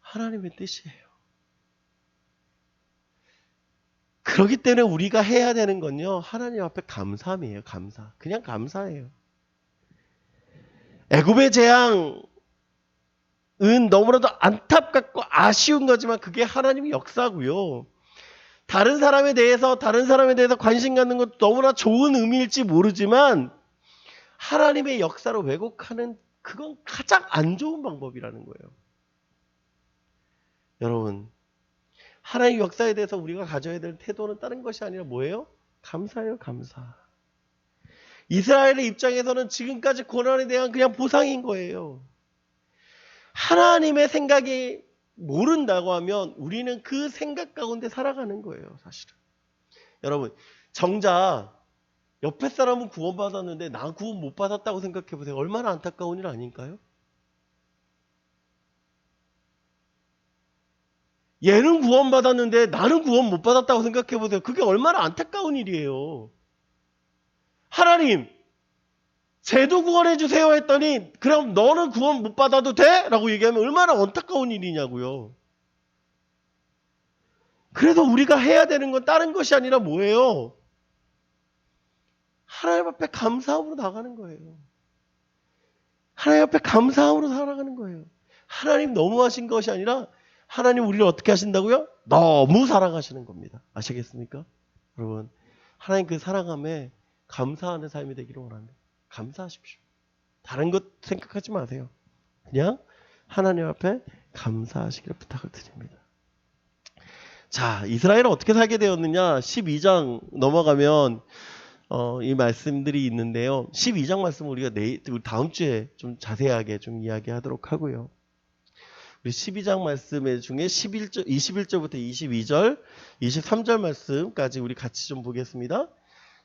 하나님의 뜻이에요. 그렇기 때문에 우리가 해야 되는 건요. 하나님 앞에 감사함이에요. 감사. 그냥 감사해요. 애굽의 재앙은 너무나도 안타깝고 아쉬운 거지만 그게 하나님의 역사고요. 다른 사람에 대해서 관심 갖는 것도 너무나 좋은 의미일지 모르지만 하나님의 역사를 왜곡하는 그건 가장 안 좋은 방법이라는 거예요. 여러분, 하나님 역사에 대해서 우리가 가져야 될 태도는 다른 것이 아니라 뭐예요? 감사예요, 감사. 이스라엘의 입장에서는 지금까지 고난에 대한 그냥 보상인 거예요. 하나님의 생각이 모른다고 하면 우리는 그 생각 가운데 살아가는 거예요, 사실은. 여러분, 정작 옆에 사람은 구원받았는데 나 구원 못 받았다고 생각해 보세요. 얼마나 안타까운 일 아닌가요? 얘는 구원받았는데 나는 구원 못 받았다고 생각해 보세요. 그게 얼마나 안타까운 일이에요. 하나님, 쟤도 구원해 주세요 했더니 그럼 너는 구원 못 받아도 돼? 라고 얘기하면 얼마나 안타까운 일이냐고요. 그래서 우리가 해야 되는 건 다른 것이 아니라 뭐예요? 하나님 앞에 감사함으로 나가는 거예요. 하나님 앞에 감사함으로 살아가는 거예요. 하나님 너무하신 것이 아니라 하나님 우리를 어떻게 하신다고요? 너무 사랑하시는 겁니다. 아시겠습니까? 여러분, 하나님 그 사랑함에 감사하는 삶이 되기를 원합니다. 감사하십시오. 다른 것 생각하지 마세요. 그냥 하나님 앞에 감사하시기를 부탁을 드립니다. 자, 이스라엘은 어떻게 살게 되었느냐? 12장 넘어가면 이 말씀들이 있는데요. 12장 말씀 우리가 다음 주에 좀 자세하게 좀 이야기하도록 하고요. 우리 12장 말씀 중에 21절부터 22절, 23절 말씀까지 우리 같이 좀 보겠습니다.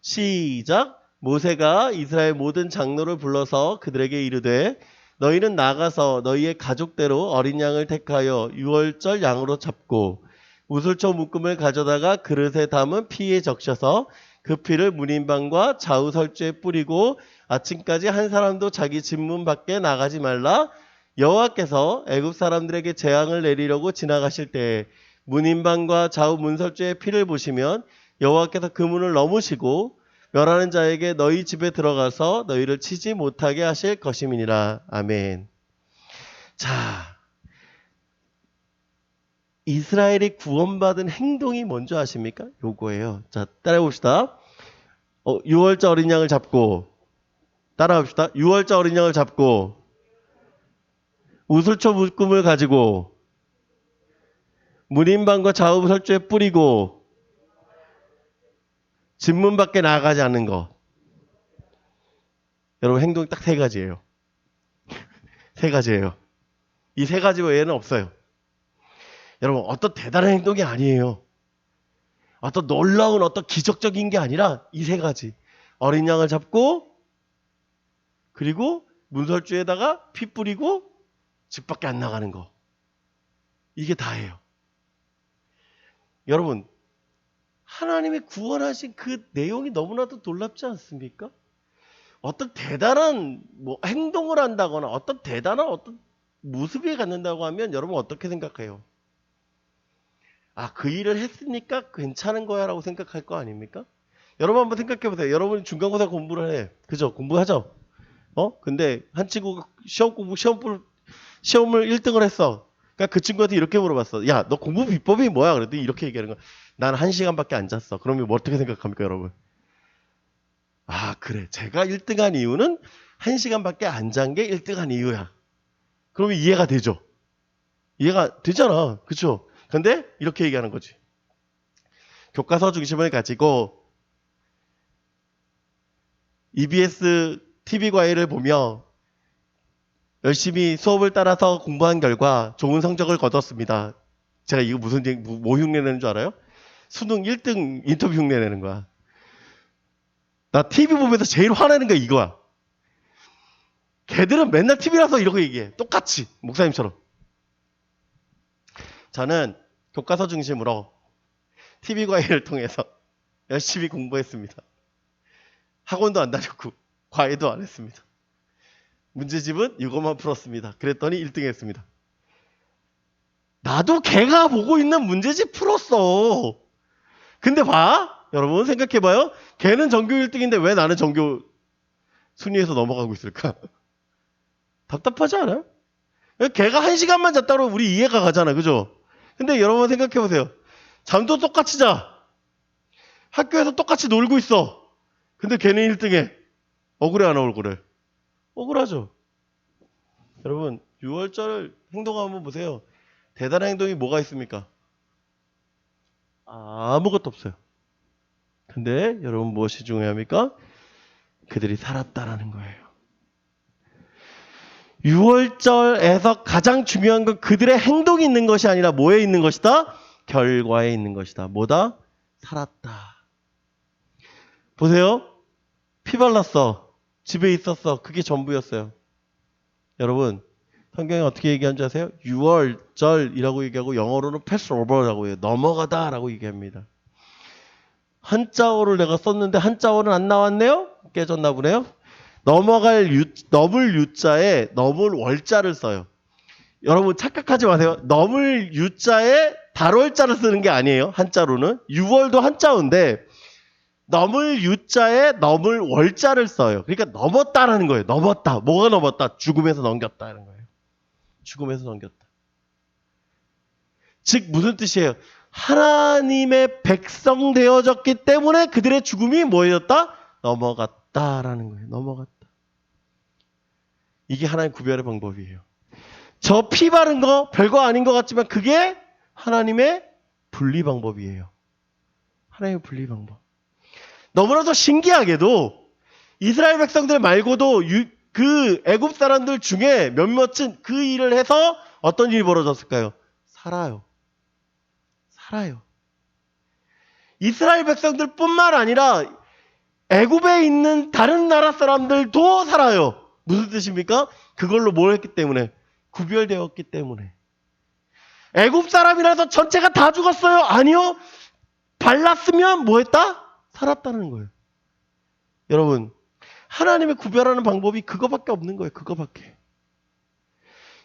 시작. 모세가 이스라엘 모든 장로를 불러서 그들에게 이르되 너희는 나가서 너희의 가족대로 어린 양을 택하여 유월절 양으로 잡고 우슬초 묶음을 가져다가 그릇에 담은 피에 적셔서 그 피를 문인방과 좌우설주에 뿌리고 아침까지 한 사람도 자기 집 문 밖에 나가지 말라. 여호와께서 애굽 사람들에게 재앙을 내리려고 지나가실 때에 문인방과 좌우 문설주의 피를 보시면 여호와께서 그 문을 넘으시고 멸하는 자에게 너희 집에 들어가서 너희를 치지 못하게 하실 것임이니라. 아멘. 자, 이스라엘이 구원받은 행동이 뭔지 아십니까? 요거예요. 자, 따라해봅시다. 6월절 어린 양을 잡고, 따라합시다. 6월절 어린 양을 잡고 우슬초 묶음을 가지고 문인방과 좌우 설주에 뿌리고 집문 밖에 나가지 않는 거. 여러분, 행동이 딱 세 가지예요. 세 가지예요. 이 세 가지 외에는 없어요. 여러분, 어떤 대단한 행동이 아니에요. 어떤 놀라운 어떤 기적적인 게 아니라 이 세 가지. 어린 양을 잡고, 그리고 문설주에다가 피 뿌리고 집 밖에 안 나가는 거. 이게 다예요. 여러분, 하나님의 구원하신 그 내용이 너무나도 놀랍지 않습니까? 어떤 대단한 행동을 한다거나 어떤 대단한 어떤 모습에 갖는다고 하면 여러분 어떻게 생각해요? 아, 그 일을 했으니까 괜찮은 거야 라고 생각할 거 아닙니까? 여러분 한번 생각해 보세요. 여러분 중간고사 공부를 해. 그죠? 공부하죠? 근데 한 친구가 시험을 1등을 했어. 그러니까 그 친구한테 이렇게 물어봤어. 야, 너 공부 비법이 뭐야? 그랬더니 이렇게 얘기하는 거야. 난 1시간밖에 안 잤어. 그러면 뭐 어떻게 생각합니까, 여러분? 아, 그래. 제가 1등한 이유는 1시간밖에 안 잔 게 1등한 이유야. 그러면 이해가 되죠? 이해가 되잖아. 그쵸? 근데 이렇게 얘기하는 거지. 교과서 중심을 가지고 EBS TV 과외를 보며 열심히 수업을 따라서 공부한 결과 좋은 성적을 거뒀습니다. 제가 이거 뭐 흉내내는 줄 알아요? 수능 1등 인터뷰 흉내내는 거야. 나 TV 보면서 제일 화내는 게 이거야. 걔들은 맨날 TV라서 이러고 얘기해. 똑같이 목사님처럼. 저는 교과서 중심으로 TV 과외를 통해서 열심히 공부했습니다. 학원도 안 다녔고 과외도 안 했습니다. 문제집은 이것만 풀었습니다. 그랬더니 1등 했습니다. 나도 걔가 보고 있는 문제집 풀었어. 근데 봐. 여러분 생각해봐요. 걔는 전교 1등인데 왜 나는 전교 순위에서 넘어가고 있을까? 답답하지 않아요? 걔가 1시간만 잤다고 우리 이해가 가잖아. 그죠? 근데 여러분 생각해보세요. 잠도 똑같이 자. 학교에서 똑같이 놀고 있어. 근데 걔는 1등해. 억울해 안 억울해? 억울하죠. 여러분 6월절 행동 한번 보세요. 대단한 행동이 뭐가 있습니까? 아무것도 없어요. 근데 여러분 무엇이 중요합니까? 그들이 살았다라는 거예요. 6월절에서 가장 중요한 건 그들의 행동이 있는 것이 아니라 뭐에 있는 것이다? 결과에 있는 것이다. 뭐다? 살았다. 보세요. 피 발랐어. 집에 있었어. 그게 전부였어요. 여러분, 성경에 어떻게 얘기한 줄 아세요? 6월절이라고 얘기하고 영어로는 패스오버라고 해요. 넘어가다라고 얘기합니다. 한자어를 내가 썼는데 한자어는 안 나왔네요? 깨졌나 보네요. 넘을 유자에 넘을 월자를 써요. 여러분 착각하지 마세요. 넘을 유자에 달월자를 쓰는 게 아니에요. 한자로는. 6월도 한자어인데 넘을 유자에 넘을 월자를 써요. 그러니까 넘었다라는 거예요. 넘었다. 뭐가 넘었다? 죽음에서 넘겼다는 거예요. 죽음에서 넘겼다. 즉 무슨 뜻이에요? 하나님의 백성 되어졌기 때문에 그들의 죽음이 뭐였다? 넘어갔다라는 거예요. 넘어갔다. 이게 하나님 구별의 방법이에요. 저 피 바른 거 별거 아닌 것 같지만 그게 하나님의 분리 방법이에요. 하나님의 분리 방법. 너무나도 신기하게도 이스라엘 백성들 말고도 그 애굽 사람들 중에 몇몇은 그 일을 해서 어떤 일이 벌어졌을까요? 살아요. 살아요. 이스라엘 백성들뿐만 아니라 애굽에 있는 다른 나라 사람들도 살아요. 무슨 뜻입니까? 그걸로 뭘 했기 때문에? 구별되었기 때문에. 애굽 사람이라서 전체가 다 죽었어요? 아니요. 발랐으면 뭐 했다? 살았다는 거예요. 여러분, 하나님의 구별하는 방법이 그거밖에 없는 거예요. 그거밖에.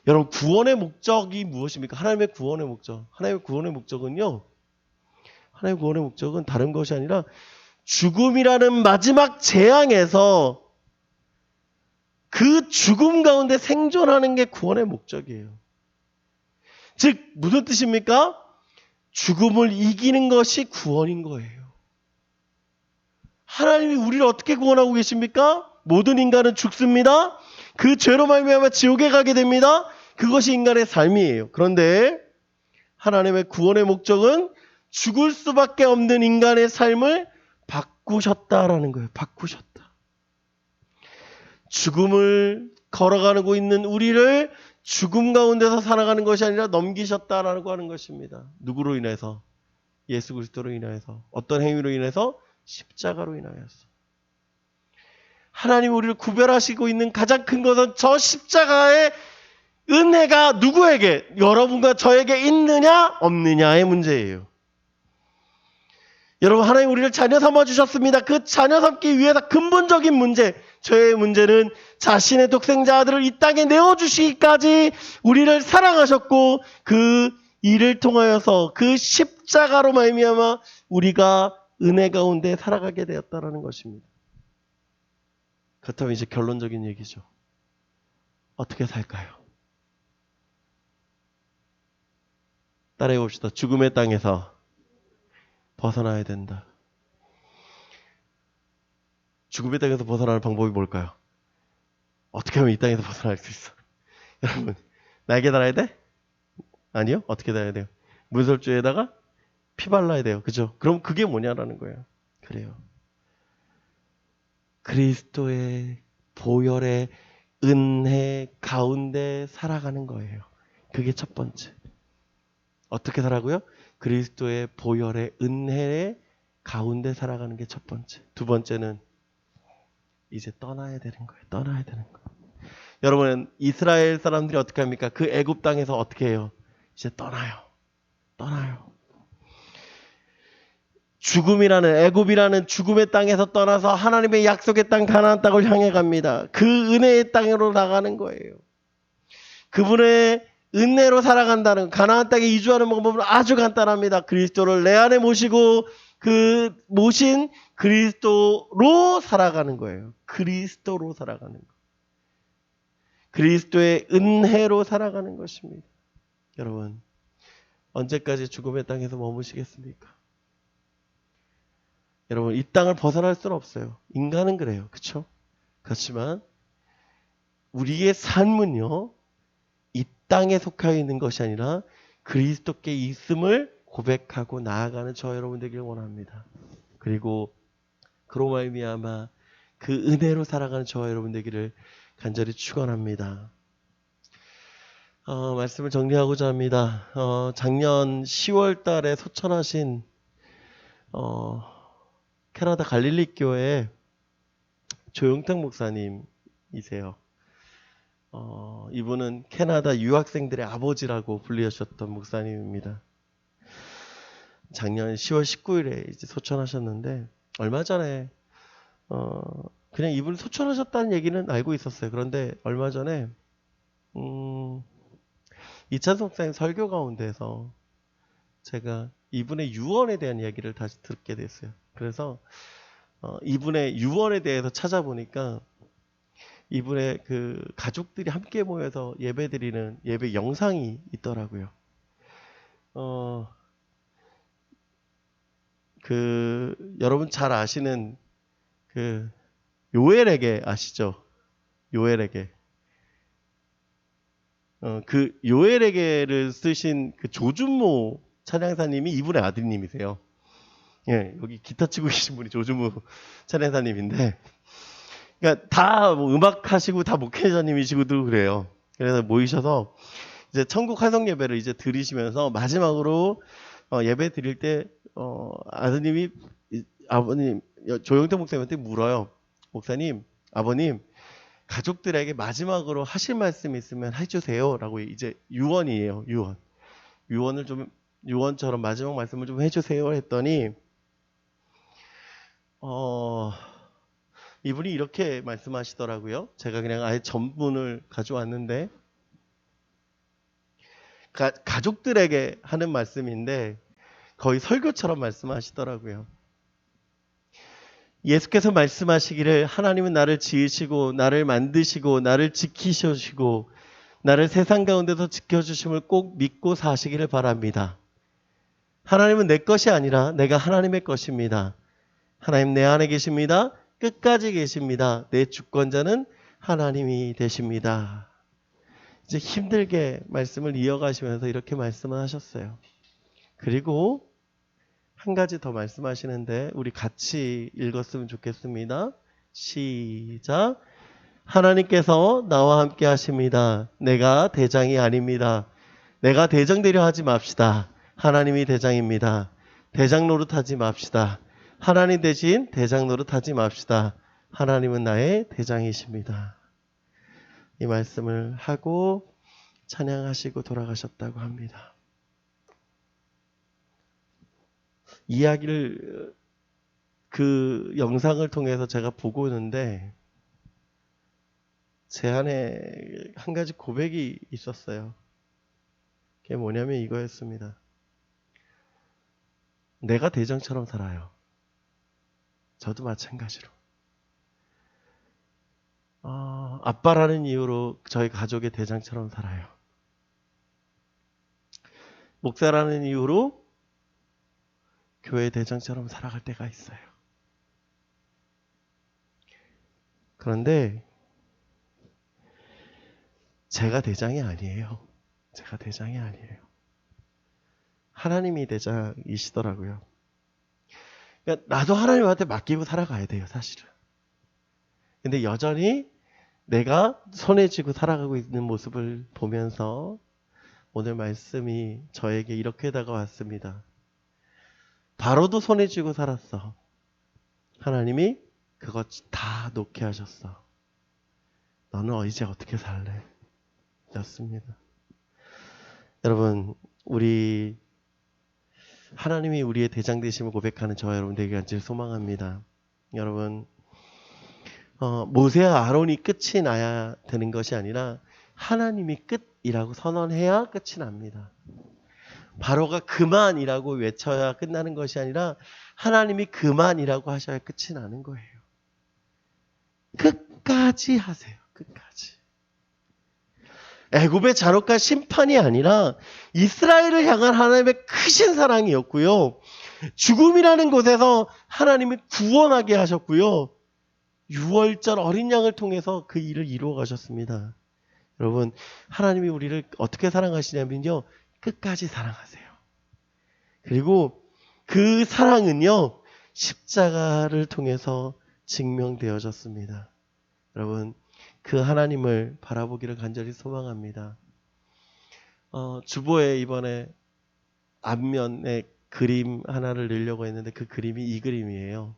여러분, 구원의 목적이 무엇입니까? 하나님의 구원의 목적. 하나님의 구원의 목적은요. 하나님의 구원의 목적은 다른 것이 아니라 죽음이라는 마지막 재앙에서 그 죽음 가운데 생존하는 게 구원의 목적이에요. 즉 무슨 뜻입니까? 죽음을 이기는 것이 구원인 거예요. 하나님이 우리를 어떻게 구원하고 계십니까? 모든 인간은 죽습니다. 그 죄로 말미암아 지옥에 가게 됩니다. 그것이 인간의 삶이에요. 그런데 하나님의 구원의 목적은 죽을 수밖에 없는 인간의 삶을 바꾸셨다라는 거예요. 바꾸셨다. 죽음을 걸어가고 있는 우리를 죽음 가운데서 살아가는 것이 아니라 넘기셨다라고 하는 것입니다. 누구로 인해서? 예수 그리스도로 인하여서. 어떤 행위로 인해서? 십자가로 인하여서. 하나님 우리를 구별하시고 있는 가장 큰 것은 저 십자가의 은혜가 누구에게, 여러분과 저에게 있느냐 없느냐의 문제예요. 여러분, 하나님 우리를 자녀 삼아 주셨습니다. 그 자녀 삼기 위해서 근본적인 문제, 죄의 문제는 자신의 독생자 아들을 이 땅에 내어주시기까지 우리를 사랑하셨고 그 일을 통하여서 그 십자가로 말미암아 우리가 은혜 가운데 살아가게 되었다는 것입니다. 그렇다면 이제 결론적인 얘기죠. 어떻게 살까요? 따라해 봅시다. 죽음의 땅에서 벗어나야 된다. 죽음의 땅에서 벗어나는 방법이 뭘까요? 어떻게 하면 이 땅에서 벗어날 수 있어? 여러분, 날개 달아야 돼? 아니요? 어떻게 달아야 돼요? 문설주에다가 피 발라야 돼요. 그죠? 그럼 그게 뭐냐라는 거예요. 그래요. 그리스도의 보혈의 은혜 가운데 살아가는 거예요. 그게 첫 번째. 어떻게 살아고요? 그리스도의 보혈의 은혜 가운데 살아가는 게 첫 번째. 두 번째는 이제 떠나야 되는 거예요. 떠나야 되는 거예요. 여러분, 이스라엘 사람들이 어떻게 합니까? 그 애굽 땅에서 어떻게 해요? 이제 떠나요. 떠나요. 죽음이라는, 애굽이라는 죽음의 땅에서 떠나서 하나님의 약속의 땅 가나안 땅을 향해 갑니다. 그 은혜의 땅으로 나가는 거예요. 그분의 은혜로 살아간다는, 가나안 땅에 이주하는 방법은 아주 간단합니다. 그리스도를 내 안에 모시고 그 모신 그리스도로 살아가는 거예요. 그리스도로 살아가는 거. 그리스도의 은혜로 살아가는 것입니다. 여러분, 언제까지 죽음의 땅에서 머무시겠습니까? 여러분, 이 땅을 벗어날 수는 없어요. 인간은 그래요. 그렇죠? 그렇지만 우리의 삶은요, 이 땅에 속하여 있는 것이 아니라 그리스도께 있음을 고백하고 나아가는 저 여러분 되길 원합니다. 그리고 그로 말미암아 그 은혜로 살아가는 저와 여러분 되기를 간절히 축원합니다. 말씀을 정리하고자 합니다. 작년 10월 달에 소천하신 캐나다 갈릴리 교회 조용택 목사님이세요. 이분은 캐나다 유학생들의 아버지라고 불리셨던 목사님입니다. 작년 10월 19일에 이제 소천하셨는데 얼마 전에 그냥 이분이 소천하셨다는 얘기는 알고 있었어요. 그런데 얼마 전에 이찬석 목사님 설교 가운데서 제가 이분의 유언에 대한 이야기를 다시 듣게 됐어요. 그래서 이분의 유언에 대해서 찾아보니까 이분의 그 가족들이 함께 모여서 예배드리는 예배 영상이 있더라고요. 여러분 잘 아시는 그 요엘에게 아시죠? 요엘에게. 그 요엘에게를 쓰신 그 조준모 찬양사님이 이분의 아드님이세요. 예, 여기 기타 치고 계신 분이 조준모 찬양사님인데, 그러니까 다 뭐 음악 하시고 다 목회자님이시고도 그래요. 그래서 모이셔서 이제 천국 환송 예배를 이제 드리시면서 마지막으로 예배 드릴 때 아드님이 아버님 조영태 목사님한테 물어요. 목사님, 아버님, 가족들에게 마지막으로 하실 말씀 있으면 해주세요라고 이제 유언이에요. 유언처럼 마지막 말씀을 좀 해주세요 했더니 이분이 이렇게 말씀하시더라고요. 제가 그냥 아예 전문을 가져왔는데 가족들에게 하는 말씀인데 거의 설교처럼 말씀하시더라고요. 예수께서 말씀하시기를 하나님은 나를 지으시고 나를 만드시고 나를 지키시고 나를 세상 가운데서 지켜주심을 꼭 믿고 사시기를 바랍니다. 하나님은 내 것이 아니라 내가 하나님의 것입니다. 하나님 내 안에 계십니다. 끝까지 계십니다. 내 주권자는 하나님이 되십니다. 이제 힘들게 말씀을 이어가시면서 이렇게 말씀을 하셨어요. 그리고 한 가지 더 말씀하시는데 우리 같이 읽었으면 좋겠습니다. 시작. 하나님께서 나와 함께 하십니다. 내가 대장이 아닙니다. 내가 대장되려 하지 맙시다. 하나님이 대장입니다. 대장 노릇하지 맙시다. 하나님 대신 대장 노릇하지 맙시다. 하나님은 나의 대장이십니다. 이 말씀을 하고 찬양하시고 돌아가셨다고 합니다. 이야기를 그 영상을 통해서 제가 보고 있는데 제 안에 한 가지 고백이 있었어요. 그게 뭐냐면 이거였습니다. 내가 대장처럼 살아요. 저도 마찬가지로. 아빠라는 이유로 저희 가족의 대장처럼 살아요. 목사라는 이유로 교회 대장처럼 살아갈 때가 있어요. 그런데 제가 대장이 아니에요. 제가 대장이 아니에요. 하나님이 대장이시더라고요. 그러니까 나도 하나님한테 맡기고 살아가야 돼요, 사실은. 근데 여전히 내가 손에 쥐고 살아가고 있는 모습을 보면서 오늘 말씀이 저에게 이렇게 다가왔습니다. 바로도 손에 쥐고 살았어. 하나님이 그것 다 놓게 하셨어. 너는 이제 어떻게 살래? 였습니다. 여러분, 하나님이 우리의 대장 되심을 고백하는 저와 여러분 되게 간절히 소망합니다. 여러분, 모세와 아론이 끝이 나야 되는 것이 아니라 하나님이 끝이라고 선언해야 끝이 납니다. 바로가 그만이라고 외쳐야 끝나는 것이 아니라 하나님이 그만이라고 하셔야 끝이 나는 거예요. 끝까지 하세요. 끝까지. 애굽의 잔혹한 심판이 아니라 이스라엘을 향한 하나님의 크신 사랑이었고요. 죽음이라는 곳에서 하나님이 구원하게 하셨고요. 유월절 어린 양을 통해서 그 일을 이루어 가셨습니다. 여러분, 하나님이 우리를 어떻게 사랑하시냐면요. 끝까지 사랑하세요. 그리고 그 사랑은요, 십자가를 통해서 증명되어졌습니다. 여러분, 그 하나님을 바라보기를 간절히 소망합니다. 주보에 이번에 앞면에 그림 하나를 넣으려고 했는데 그 그림이 이 그림이에요.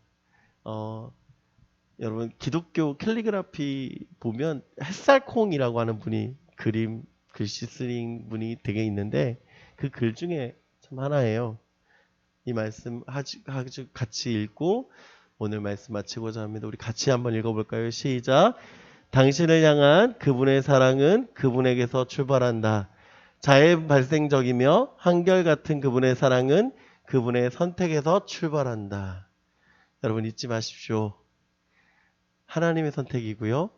여러분, 기독교 캘리그라피 보면 햇살콩이라고 하는 분이 그림 글씨 쓰는 분이 되게 있는데 그 글 중에 참 하나예요. 이 말씀 아주 같이 읽고 오늘 말씀 마치고자 합니다. 우리 같이 한번 읽어볼까요? 시작. 당신을 향한 그분의 사랑은 그분에게서 출발한다. 자의 발생적이며 한결같은 그분의 사랑은 그분의 선택에서 출발한다. 여러분 잊지 마십시오. 하나님의 선택이고요.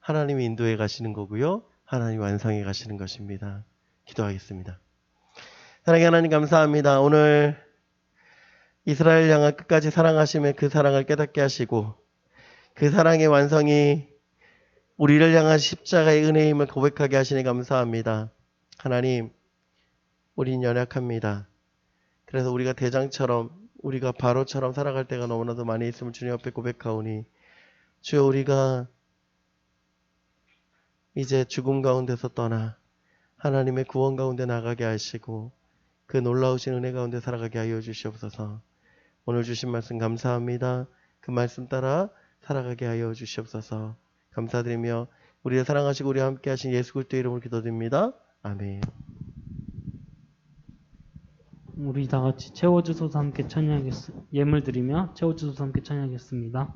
하나님이 인도해 가시는 거고요. 하나님 완성해 가시는 것입니다. 기도하겠습니다. 사랑의 하나님 감사합니다. 오늘 이스라엘 향한 끝까지 사랑하시며 그 사랑을 깨닫게 하시고 그 사랑의 완성이 우리를 향한 십자가의 은혜임을 고백하게 하시니 감사합니다. 하나님, 우린 연약합니다. 그래서 우리가 대장처럼 우리가 바로처럼 살아갈 때가 너무나도 많이 있음을 주님 앞에 고백하오니 주여 우리가 이제 죽음 가운데서 떠나 하나님의 구원 가운데 나가게 하시고 그 놀라우신 은혜 가운데 살아가게 하여 주시옵소서. 오늘 주신 말씀 감사합니다. 그 말씀 따라 살아가게 하여 주시옵소서. 감사드리며 우리를 사랑하시고 우리와 함께 하신 예수 그리스도의 이름으로 기도드립니다. 아멘. 우리 다 같이 채워주소서 함께 찬양하겠습니다. 예물 드리며 채워주소서 함께 찬양하겠습니다.